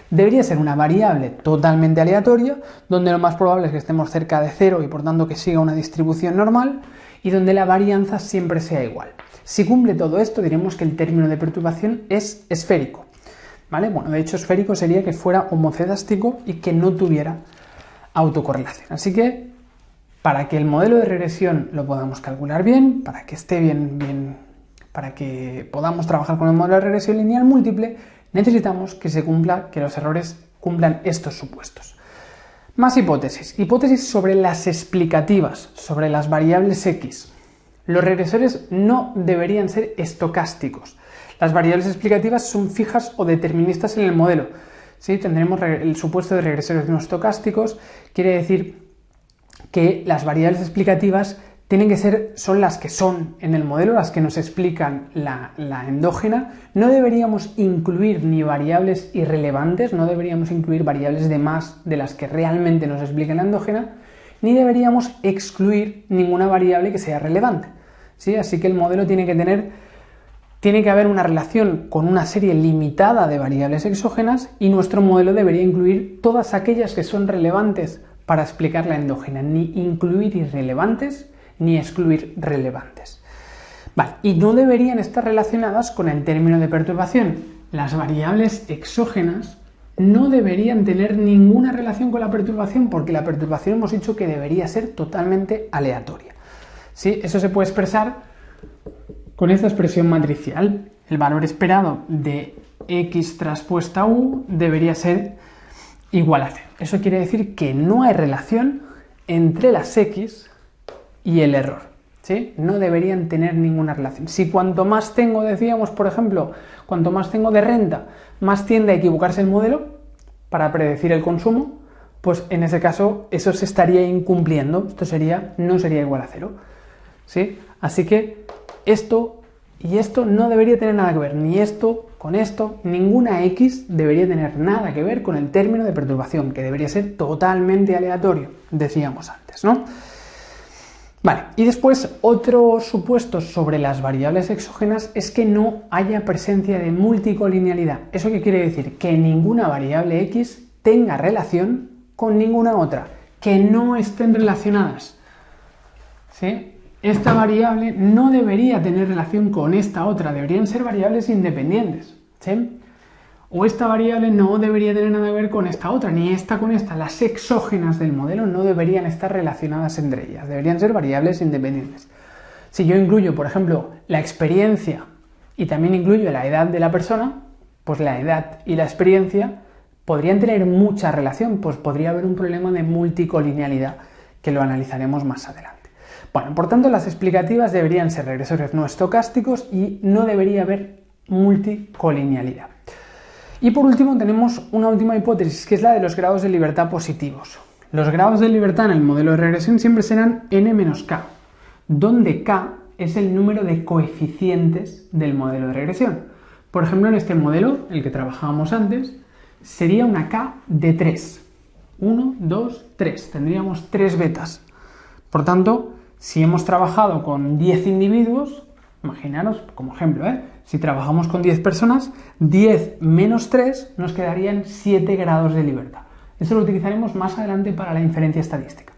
Debería ser una variable totalmente aleatoria, donde lo más probable es que estemos cerca de cero y por tanto que siga una distribución normal, y donde la varianza siempre sea igual. Si cumple todo esto, diremos que el término de perturbación es esférico, ¿vale? Bueno, de hecho esférico sería que fuera homocedástico y que no tuviera autocorrelación. Así que, para que el modelo de regresión lo podamos calcular bien, para que esté bien, para que podamos trabajar con el modelo de regresión lineal múltiple, necesitamos que los errores cumplan estos supuestos. Más hipótesis. Hipótesis sobre las explicativas, sobre las variables X. Los regresores no deberían ser estocásticos. Las variables explicativas son fijas o deterministas en el modelo, ¿sí? Tendremos el supuesto de regresores no estocásticos, quiere decir que las variables explicativas son las que son en el modelo, las que nos explican la endógena. No deberíamos incluir ni variables irrelevantes, no deberíamos incluir variables de más de las que realmente nos explican la endógena, ni deberíamos excluir ninguna variable que sea relevante, ¿sí? Así que el modelo tiene que haber una relación con una serie limitada de variables exógenas y nuestro modelo debería incluir todas aquellas que son relevantes para explicar la endógena, ni incluir irrelevantes ni excluir relevantes. Vale, y no deberían estar relacionadas con el término de perturbación. Las variables exógenas no deberían tener ninguna relación con la perturbación porque la perturbación hemos dicho que debería ser totalmente aleatoria, ¿sí? Eso se puede expresar con esta expresión matricial. El valor esperado de x traspuesta u debería ser igual a 0. Eso quiere decir que no hay relación entre las x y el error, ¿sí? No deberían tener ninguna relación. Si cuanto más tengo, decíamos, por ejemplo, cuanto más tengo de renta, más tiende a equivocarse el modelo para predecir el consumo, pues en ese caso eso se estaría incumpliendo, no sería igual a 0, ¿sí? Así que esto y esto no debería tener nada que ver, ni esto con esto, ninguna x debería tener nada que ver con el término de perturbación, que debería ser totalmente aleatorio, decíamos antes, ¿no? Vale, y después otro supuesto sobre las variables exógenas es que no haya presencia de multicolinealidad. ¿Eso qué quiere decir? Que ninguna variable x tenga relación con ninguna otra, que no estén relacionadas, ¿sí? Esta variable no debería tener relación con esta otra, deberían ser variables independientes, ¿sí? O esta variable no debería tener nada que ver con esta otra, ni esta con esta. Las exógenas del modelo no deberían estar relacionadas entre ellas, deberían ser variables independientes. Si yo incluyo, por ejemplo, la experiencia y también incluyo la edad de la persona, pues la edad y la experiencia ¿Podrían tener mucha relación? Pues podría haber un problema de multicolinealidad que lo analizaremos más adelante. Bueno, por tanto, las explicativas deberían ser regresores no estocásticos y no debería haber multicolinealidad. Y por último tenemos una última hipótesis, que es la de los grados de libertad positivos. Los grados de libertad en el modelo de regresión siempre serán n-k, donde k es el número de coeficientes del modelo de regresión. Por ejemplo, en este modelo, el que trabajábamos antes, sería una k de 3. 1, 2, 3. Tendríamos 3 betas. Por tanto, si hemos trabajado con 10 individuos, imaginaros como ejemplo, si trabajamos con 10 personas, 10 menos 3 nos quedarían 7 grados de libertad. Eso lo utilizaremos más adelante para la inferencia estadística.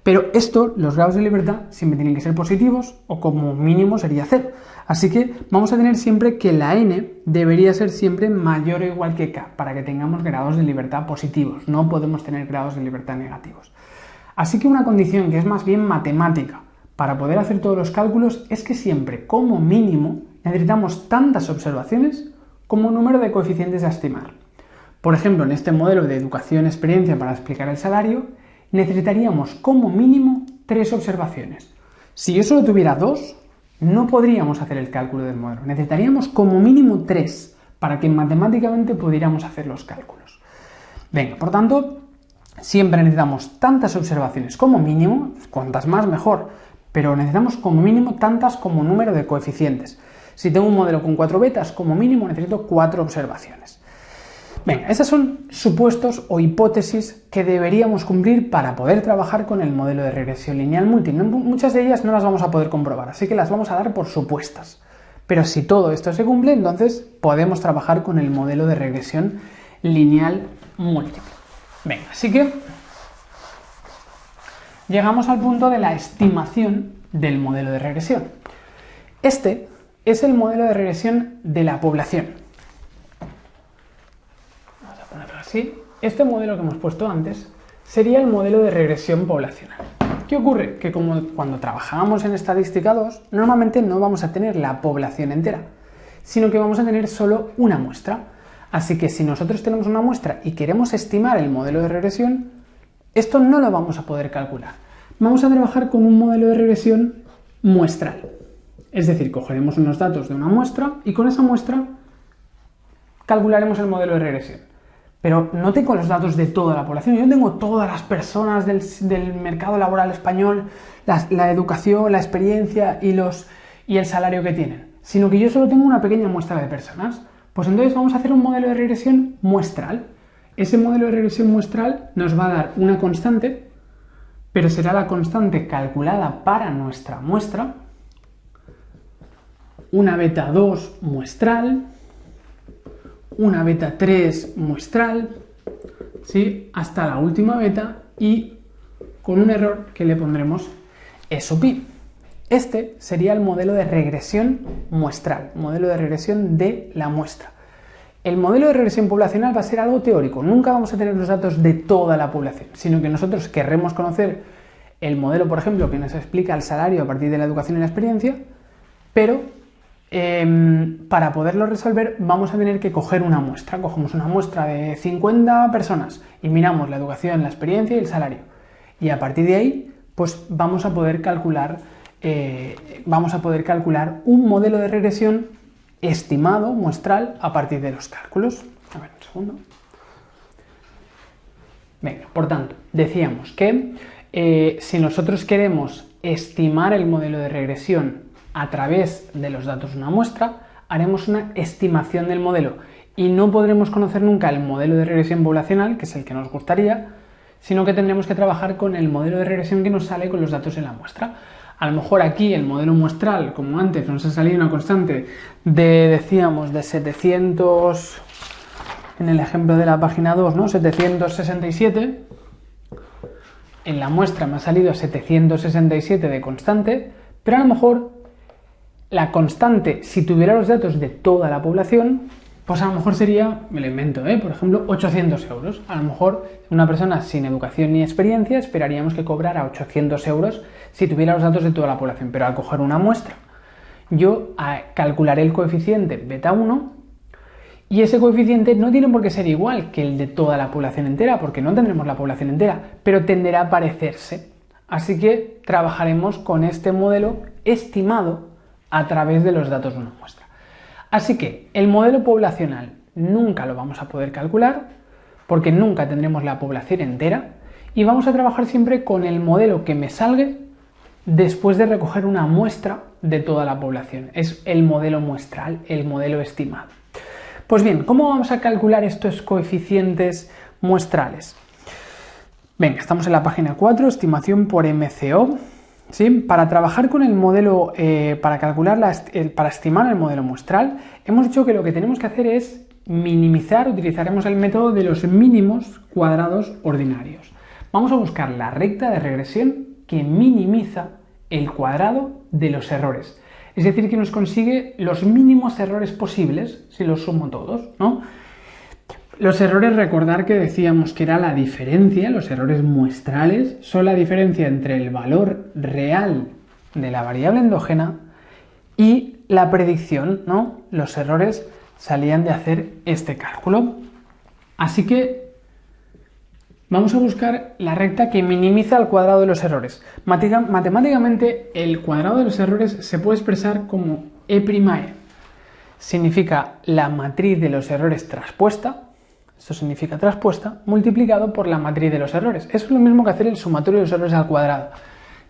Pero esto, los grados de libertad, siempre tienen que ser positivos o como mínimo sería 0. Así que vamos a tener siempre que la n debería ser siempre mayor o igual que k para que tengamos grados de libertad positivos. No podemos tener grados de libertad negativos. Así que una condición que es más bien matemática para poder hacer todos los cálculos es que siempre, como mínimo, necesitamos tantas observaciones como número de coeficientes a estimar. Por ejemplo, en este modelo de educación-experiencia para explicar el salario, necesitaríamos como mínimo 3 observaciones. Si yo solo tuviera 2, no podríamos hacer el cálculo del modelo. Necesitaríamos como mínimo 3 para que matemáticamente pudiéramos hacer los cálculos. Venga, por tanto, siempre necesitamos tantas observaciones como mínimo, cuantas más mejor, pero necesitamos como mínimo tantas como número de coeficientes. Si tengo un modelo con 4 betas, como mínimo necesito 4 observaciones. Venga, esas son supuestos o hipótesis que deberíamos cumplir para poder trabajar con el modelo de regresión lineal multi. Muchas de ellas no las vamos a poder comprobar, así que las vamos a dar por supuestas. Pero si todo esto se cumple, entonces podemos trabajar con el modelo de regresión lineal múltiple. Venga, así que llegamos al punto de la estimación del modelo de regresión. Este es el modelo de regresión de la población. ¿Sí? Este modelo que hemos puesto antes sería el modelo de regresión poblacional. ¿Qué ocurre? Que como cuando trabajamos en estadística 2, normalmente no vamos a tener la población entera, sino que vamos a tener solo una muestra. Así que si nosotros tenemos una muestra y queremos estimar el modelo de regresión, esto no lo vamos a poder calcular. Vamos a trabajar con un modelo de regresión muestral. Es decir, cogeremos unos datos de una muestra y con esa muestra calcularemos el modelo de regresión. Pero no tengo los datos de toda la población, yo tengo todas las personas del mercado laboral español, la educación, la experiencia y el salario que tienen, sino que yo solo tengo una pequeña muestra de personas. Pues entonces vamos a hacer un modelo de regresión muestral. Ese modelo de regresión muestral nos va a dar una constante, pero será la constante calculada para nuestra muestra, una beta 2 muestral, una beta 3 muestral, ¿sí? Hasta la última beta y con un error que le pondremos ESOPI. Este sería el modelo de regresión muestral, modelo de regresión de la muestra. El modelo de regresión poblacional va a ser algo teórico, nunca vamos a tener los datos de toda la población, sino que nosotros querremos conocer el modelo, por ejemplo, que nos explica el salario a partir de la educación y la experiencia, pero para poderlo resolver vamos a tener que coger una muestra. Cogemos una muestra de 50 personas y miramos la educación, la experiencia y el salario. Y a partir de ahí, pues vamos a poder calcular un modelo de regresión estimado, muestral, a partir de los cálculos. A ver, un segundo. Venga, por tanto, decíamos que si nosotros queremos estimar el modelo de regresión a través de los datos de una muestra, haremos una estimación del modelo y no podremos conocer nunca el modelo de regresión poblacional, que es el que nos gustaría, sino que tendremos que trabajar con el modelo de regresión que nos sale con los datos en la muestra. A lo mejor aquí el modelo muestral, como antes, nos ha salido una constante decíamos, de 700, en el ejemplo de la página 2, ¿no? 767. En la muestra me ha salido 767 de constante, pero a lo mejor la constante, si tuviera los datos de toda la población, pues a lo mejor sería, me lo invento, por ejemplo, 800 euros. A lo mejor una persona sin educación ni experiencia esperaríamos que cobrara 800 euros si tuviera los datos de toda la población. Pero al coger una muestra, yo calcularé el coeficiente beta 1 Y ese coeficiente no tiene por qué ser igual que el de toda la población entera, porque no tendremos la población entera, pero tenderá a parecerse. Así que trabajaremos con este modelo estimado a través de los datos de una muestra. Así que el modelo poblacional nunca lo vamos a poder calcular, porque nunca tendremos la población entera, y vamos a trabajar siempre con el modelo que me salga después de recoger una muestra de toda la población. Es el modelo muestral, el modelo estimado. Pues bien, ¿cómo vamos a calcular estos coeficientes muestrales? Venga, estamos en la página 4, estimación por MCO. ¿Sí? Para trabajar con el modelo, para estimar el modelo muestral, hemos dicho que lo que tenemos que hacer es minimizar, utilizaremos el método de los mínimos cuadrados ordinarios. Vamos a buscar la recta de regresión que minimiza el cuadrado de los errores. Es decir, que nos consigue los mínimos errores posibles si los sumo todos, ¿no? Los errores, recordar que decíamos que era la diferencia, los errores muestrales, son la diferencia entre el valor real de la variable endógena y la predicción, ¿no? Los errores salían de hacer este cálculo. Así que vamos a buscar la recta que minimiza el cuadrado de los errores. Matemáticamente, el cuadrado de los errores se puede expresar como E'. Significa la matriz de los errores traspuesta, esto significa traspuesta, multiplicado por la matriz de los errores. Eso es lo mismo que hacer el sumatorio de los errores al cuadrado.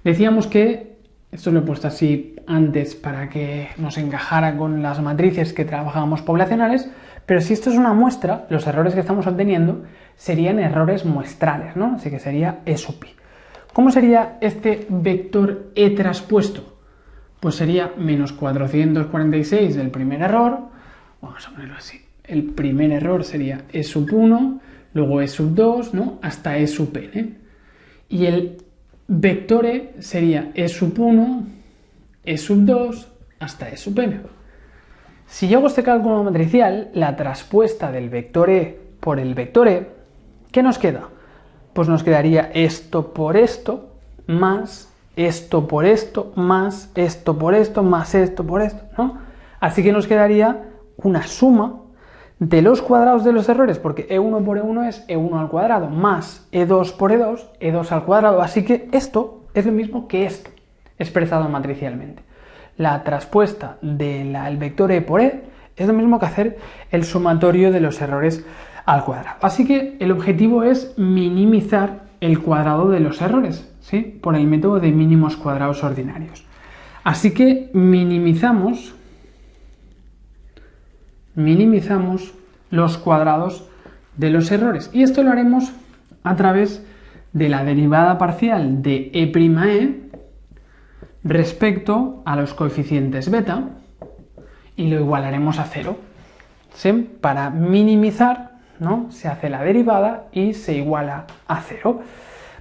Decíamos que, esto lo he puesto así antes para que nos encajara con las matrices que trabajábamos poblacionales, pero si esto es una muestra, los errores que estamos obteniendo serían errores muestrales, ¿no? Así que sería E sub i. ¿Cómo sería este vector E traspuesto? Pues sería menos 446 del primer error, vamos a ponerlo así. El primer error sería E sub 1, luego E sub 2, ¿no? Hasta E sub n. Y el vector E sería E sub 1, E sub 2, hasta E sub n. Si yo hago este cálculo matricial, la traspuesta del vector E por el vector E, ¿qué nos queda? Pues nos quedaría esto por esto, más esto por esto, más esto por esto, más esto por esto, ¿no? Así que nos quedaría una suma de los cuadrados de los errores, porque E1 por E1 es E1 al cuadrado, más E2 por E2, E2 al cuadrado. Así que esto es lo mismo que esto, expresado matricialmente. La traspuesta del vector E por E es lo mismo que hacer el sumatorio de los errores al cuadrado. Así que el objetivo es minimizar el cuadrado de los errores, ¿sí? Por el método de mínimos cuadrados ordinarios. Así que minimizamos los cuadrados de los errores. Y esto lo haremos a través de la derivada parcial de E', respecto a los coeficientes beta y lo igualaremos a 0. ¿Sí? Para minimizar, ¿no? Se hace la derivada y se iguala a 0.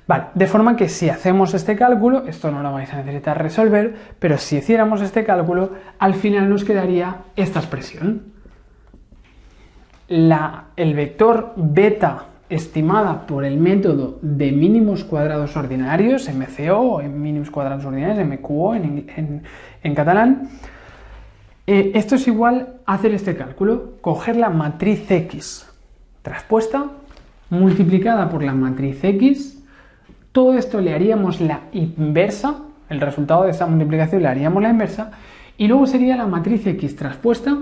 Vale, de forma que si hacemos este cálculo, esto no lo vais a necesitar resolver, pero si hiciéramos este cálculo, al final nos quedaría esta expresión. El vector beta estimada por el método de mínimos cuadrados ordinarios, MCO, o en mínimos cuadrados ordinarios, MQO en catalán. Esto es igual a hacer este cálculo, coger la matriz X traspuesta, multiplicada por la matriz X, todo esto le haríamos la inversa, el resultado de esa multiplicación le haríamos la inversa, y luego sería la matriz X traspuesta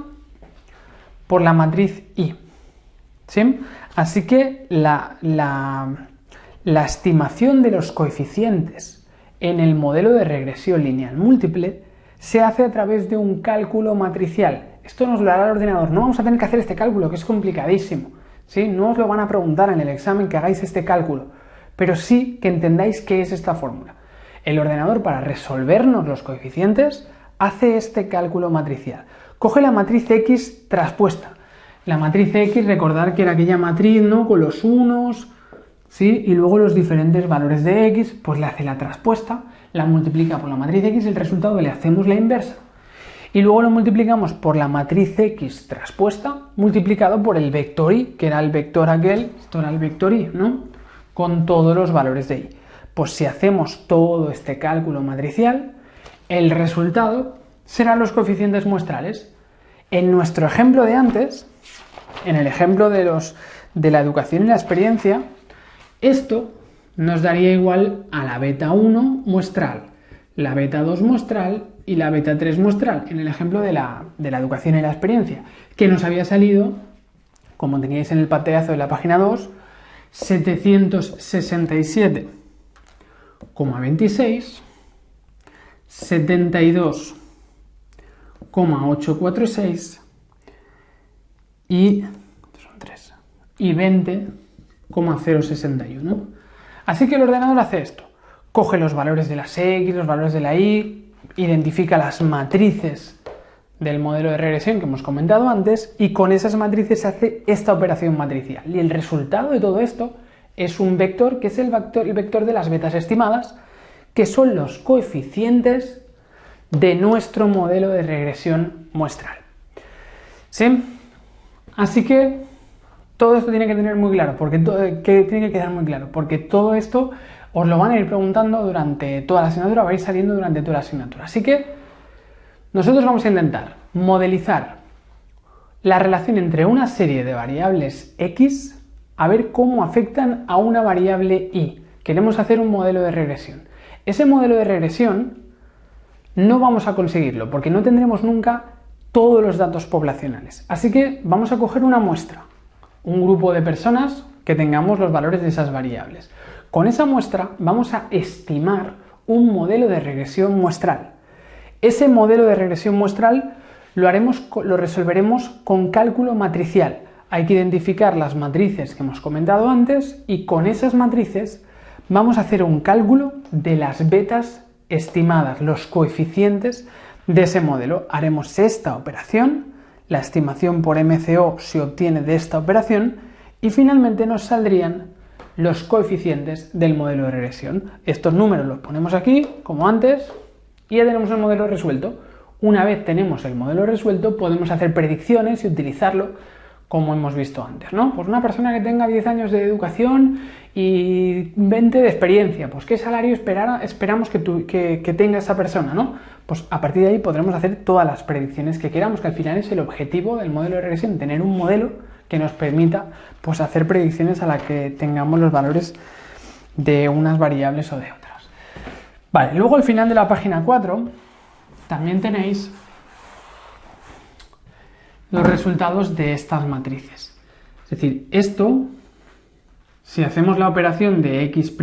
por la matriz Y. ¿Sí? Así que la estimación de los coeficientes en el modelo de regresión lineal múltiple se hace a través de un cálculo matricial. Esto nos lo hará el ordenador. No vamos a tener que hacer este cálculo, que es complicadísimo, ¿sí? No os lo van a preguntar en el examen que hagáis este cálculo, pero sí que entendáis qué es esta fórmula. El ordenador, para resolvernos los coeficientes, hace este cálculo matricial. Coge la matriz X traspuesta. La matriz X, recordar que era aquella matriz, ¿no? Con los unos, ¿sí? Y luego los diferentes valores de X, pues le hace la traspuesta, la multiplica por la matriz X y el resultado le hacemos la inversa. Y luego lo multiplicamos por la matriz X traspuesta, multiplicado por el vector Y, que era el vector aquel, esto era el vector Y, ¿no? Con todos los valores de Y. Pues si hacemos todo este cálculo matricial, el resultado serán los coeficientes muestrales. En nuestro ejemplo de antes, en el ejemplo de la educación y la experiencia, esto nos daría igual a la beta 1 muestral, la beta 2 muestral y la beta 3 muestral, en el ejemplo de la educación y la experiencia, que nos había salido, como teníais en el pantallazo de la página 2, 767,26, 72,846 y 20,061. Así que el ordenador hace esto. Coge los valores de las X, los valores de la Y, identifica las matrices del modelo de regresión que hemos comentado antes y con esas matrices hace esta operación matricial. Y el resultado de todo esto es un vector que es el vector de las betas estimadas, que son los coeficientes de nuestro modelo de regresión muestral. ¿Sí? Así que todo esto tiene que tener muy claro, tiene que quedar muy claro, porque todo esto os lo van a ir preguntando durante toda la asignatura, va a ir saliendo durante toda la asignatura. Así que nosotros vamos a intentar modelizar la relación entre una serie de variables X, a ver cómo afectan a una variable Y. Queremos hacer un modelo de regresión. Ese modelo de regresión no vamos a conseguirlo, porque no tendremos nunca todos los datos poblacionales. Así que vamos a coger una muestra, un grupo de personas que tengamos los valores de esas variables. Con esa muestra vamos a estimar un modelo de regresión muestral. Ese modelo de regresión muestral lo resolveremos con cálculo matricial. Hay que identificar las matrices que hemos comentado antes y con esas matrices vamos a hacer un cálculo de las betas estimadas, los coeficientes de ese modelo. Haremos esta operación, la estimación por MCO se obtiene de esta operación y finalmente nos saldrían los coeficientes del modelo de regresión. Estos números los ponemos aquí, como antes, y ya tenemos el modelo resuelto. Una vez tenemos el modelo resuelto, podemos hacer predicciones y utilizarlo como hemos visto antes, ¿no? Pues una persona que tenga 10 años de educación y 20 de experiencia, pues ¿qué salario esperamos que tenga esa persona, ¿no? Pues a partir de ahí podremos hacer todas las predicciones que queramos, que al final es el objetivo del modelo de regresión, tener un modelo que nos permita pues hacer predicciones a la que tengamos los valores de unas variables o de otras. Vale, luego al final de la página 4 también tenéis los resultados de estas matrices. Es decir, esto, si hacemos la operación de x',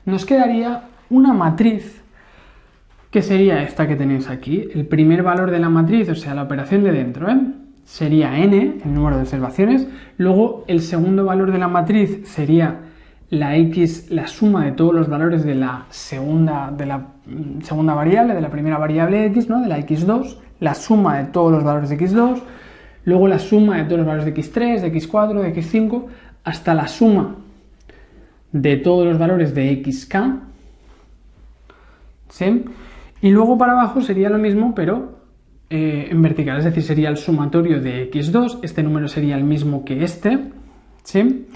nos quedaría una matriz que sería esta que tenéis aquí. El primer valor de la matriz, o sea, la operación de dentro, sería n, el número de observaciones. Luego, el segundo valor de la matriz sería la x, la suma de todos los valores de la segunda variable, de la primera variable x, ¿no? De la x2, la suma de todos los valores de x2, luego la suma de todos los valores de x3, de x4, de x5, hasta la suma de todos los valores de xk, ¿sí? Y luego para abajo sería lo mismo, pero en vertical, es decir, sería el sumatorio de x2, este número sería el mismo que este, ¿sí?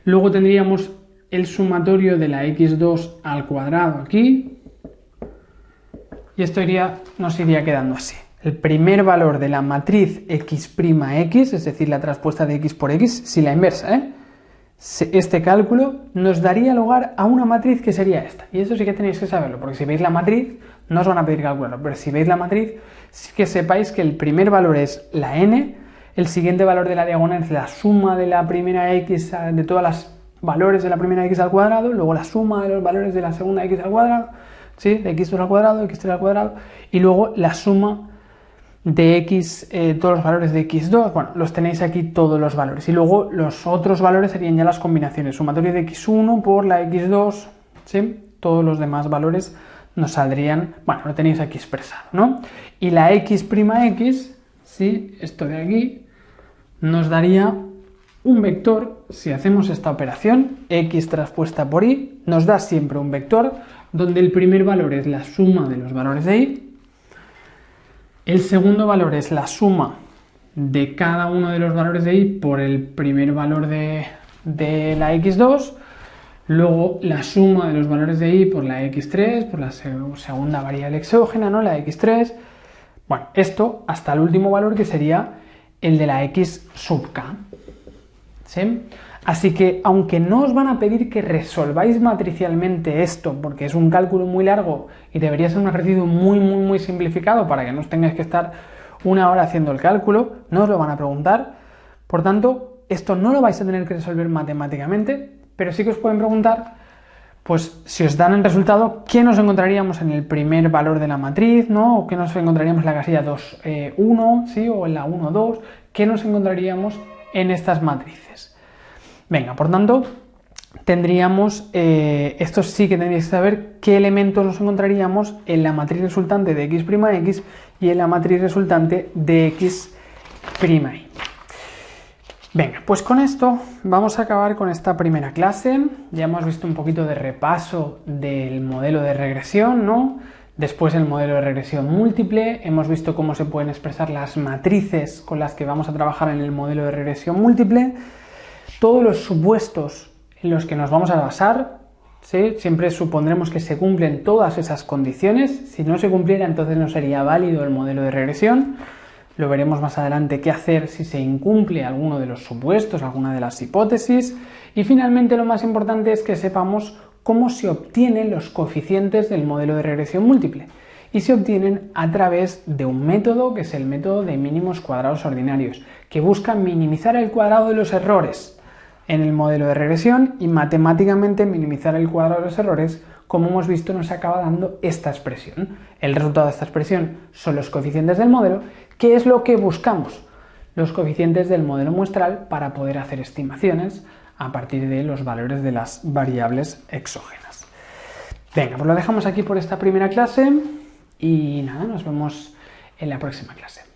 Luego tendríamos el sumatorio de la x2 al cuadrado aquí, y esto nos iría quedando así. El primer valor de la matriz x', es decir, la traspuesta de x por x, si la inversa, este cálculo nos daría lugar a una matriz que sería esta. Y eso sí que tenéis que saberlo, porque si veis la matriz, no os van a pedir calcularlo, pero si veis la matriz, sí que sepáis que el primer valor es la n, el siguiente valor de la diagonal es la suma de la primera x, de todas las valores de la primera x al cuadrado, luego la suma de los valores de la segunda x al cuadrado, ¿sí? De x2 al cuadrado, x3 al cuadrado, y luego la suma de x, todos los valores de x2, bueno, los tenéis aquí todos los valores. Y luego los otros valores serían ya las combinaciones, sumatorio de x1 por la x2, ¿sí? Todos los demás valores nos saldrían, bueno, lo tenéis aquí expresado, ¿no? Y la x', ¿sí? Esto de aquí, nos daría un vector, si hacemos esta operación, x traspuesta por y, nos da siempre un vector donde el primer valor es la suma de los valores de y, el segundo valor es la suma de cada uno de los valores de y por el primer valor de la x2, luego la suma de los valores de y por la x3, por la segunda variable exógena, ¿no? La x3. Bueno, esto hasta el último valor que sería el de la x sub k. ¿Sí? Así que, aunque no os van a pedir que resolváis matricialmente esto, porque es un cálculo muy largo y debería ser un ejercicio muy simplificado para que no os tengáis que estar una hora haciendo el cálculo, no os lo van a preguntar. Por tanto, esto no lo vais a tener que resolver matemáticamente, pero sí que os pueden preguntar, pues si os dan el resultado, ¿qué nos encontraríamos en el primer valor de la matriz, ¿no? O qué nos encontraríamos en la casilla 2, 1, ¿sí? O en la 1, 2, ¿qué nos encontraríamos en estas matrices? Venga, por tanto, tendríamos, esto sí que tendríais que saber qué elementos nos encontraríamos en la matriz resultante de x' y en la matriz resultante de x'. Venga, pues con esto vamos a acabar con esta primera clase. Ya hemos visto un poquito de repaso del modelo de regresión, ¿no? Después el modelo de regresión múltiple, hemos visto cómo se pueden expresar las matrices con las que vamos a trabajar en el modelo de regresión múltiple, todos los supuestos en los que nos vamos a basar, ¿sí? Siempre supondremos que se cumplen todas esas condiciones. Si no se cumpliera, entonces no sería válido el modelo de regresión. Lo veremos más adelante qué hacer si se incumple alguno de los supuestos, alguna de las hipótesis. Y finalmente lo más importante es que sepamos cómo se obtienen los coeficientes del modelo de regresión múltiple. Y se obtienen a través de un método que es el método de mínimos cuadrados ordinarios, que busca minimizar el cuadrado de los errores en el modelo de regresión y matemáticamente minimizar el cuadrado de los errores. Como hemos visto, nos acaba dando esta expresión. El resultado de esta expresión son los coeficientes del modelo. ¿Qué es lo que buscamos? Los coeficientes del modelo muestral para poder hacer estimaciones a partir de los valores de las variables exógenas. Venga, pues lo dejamos aquí por esta primera clase y nada, nos vemos en la próxima clase.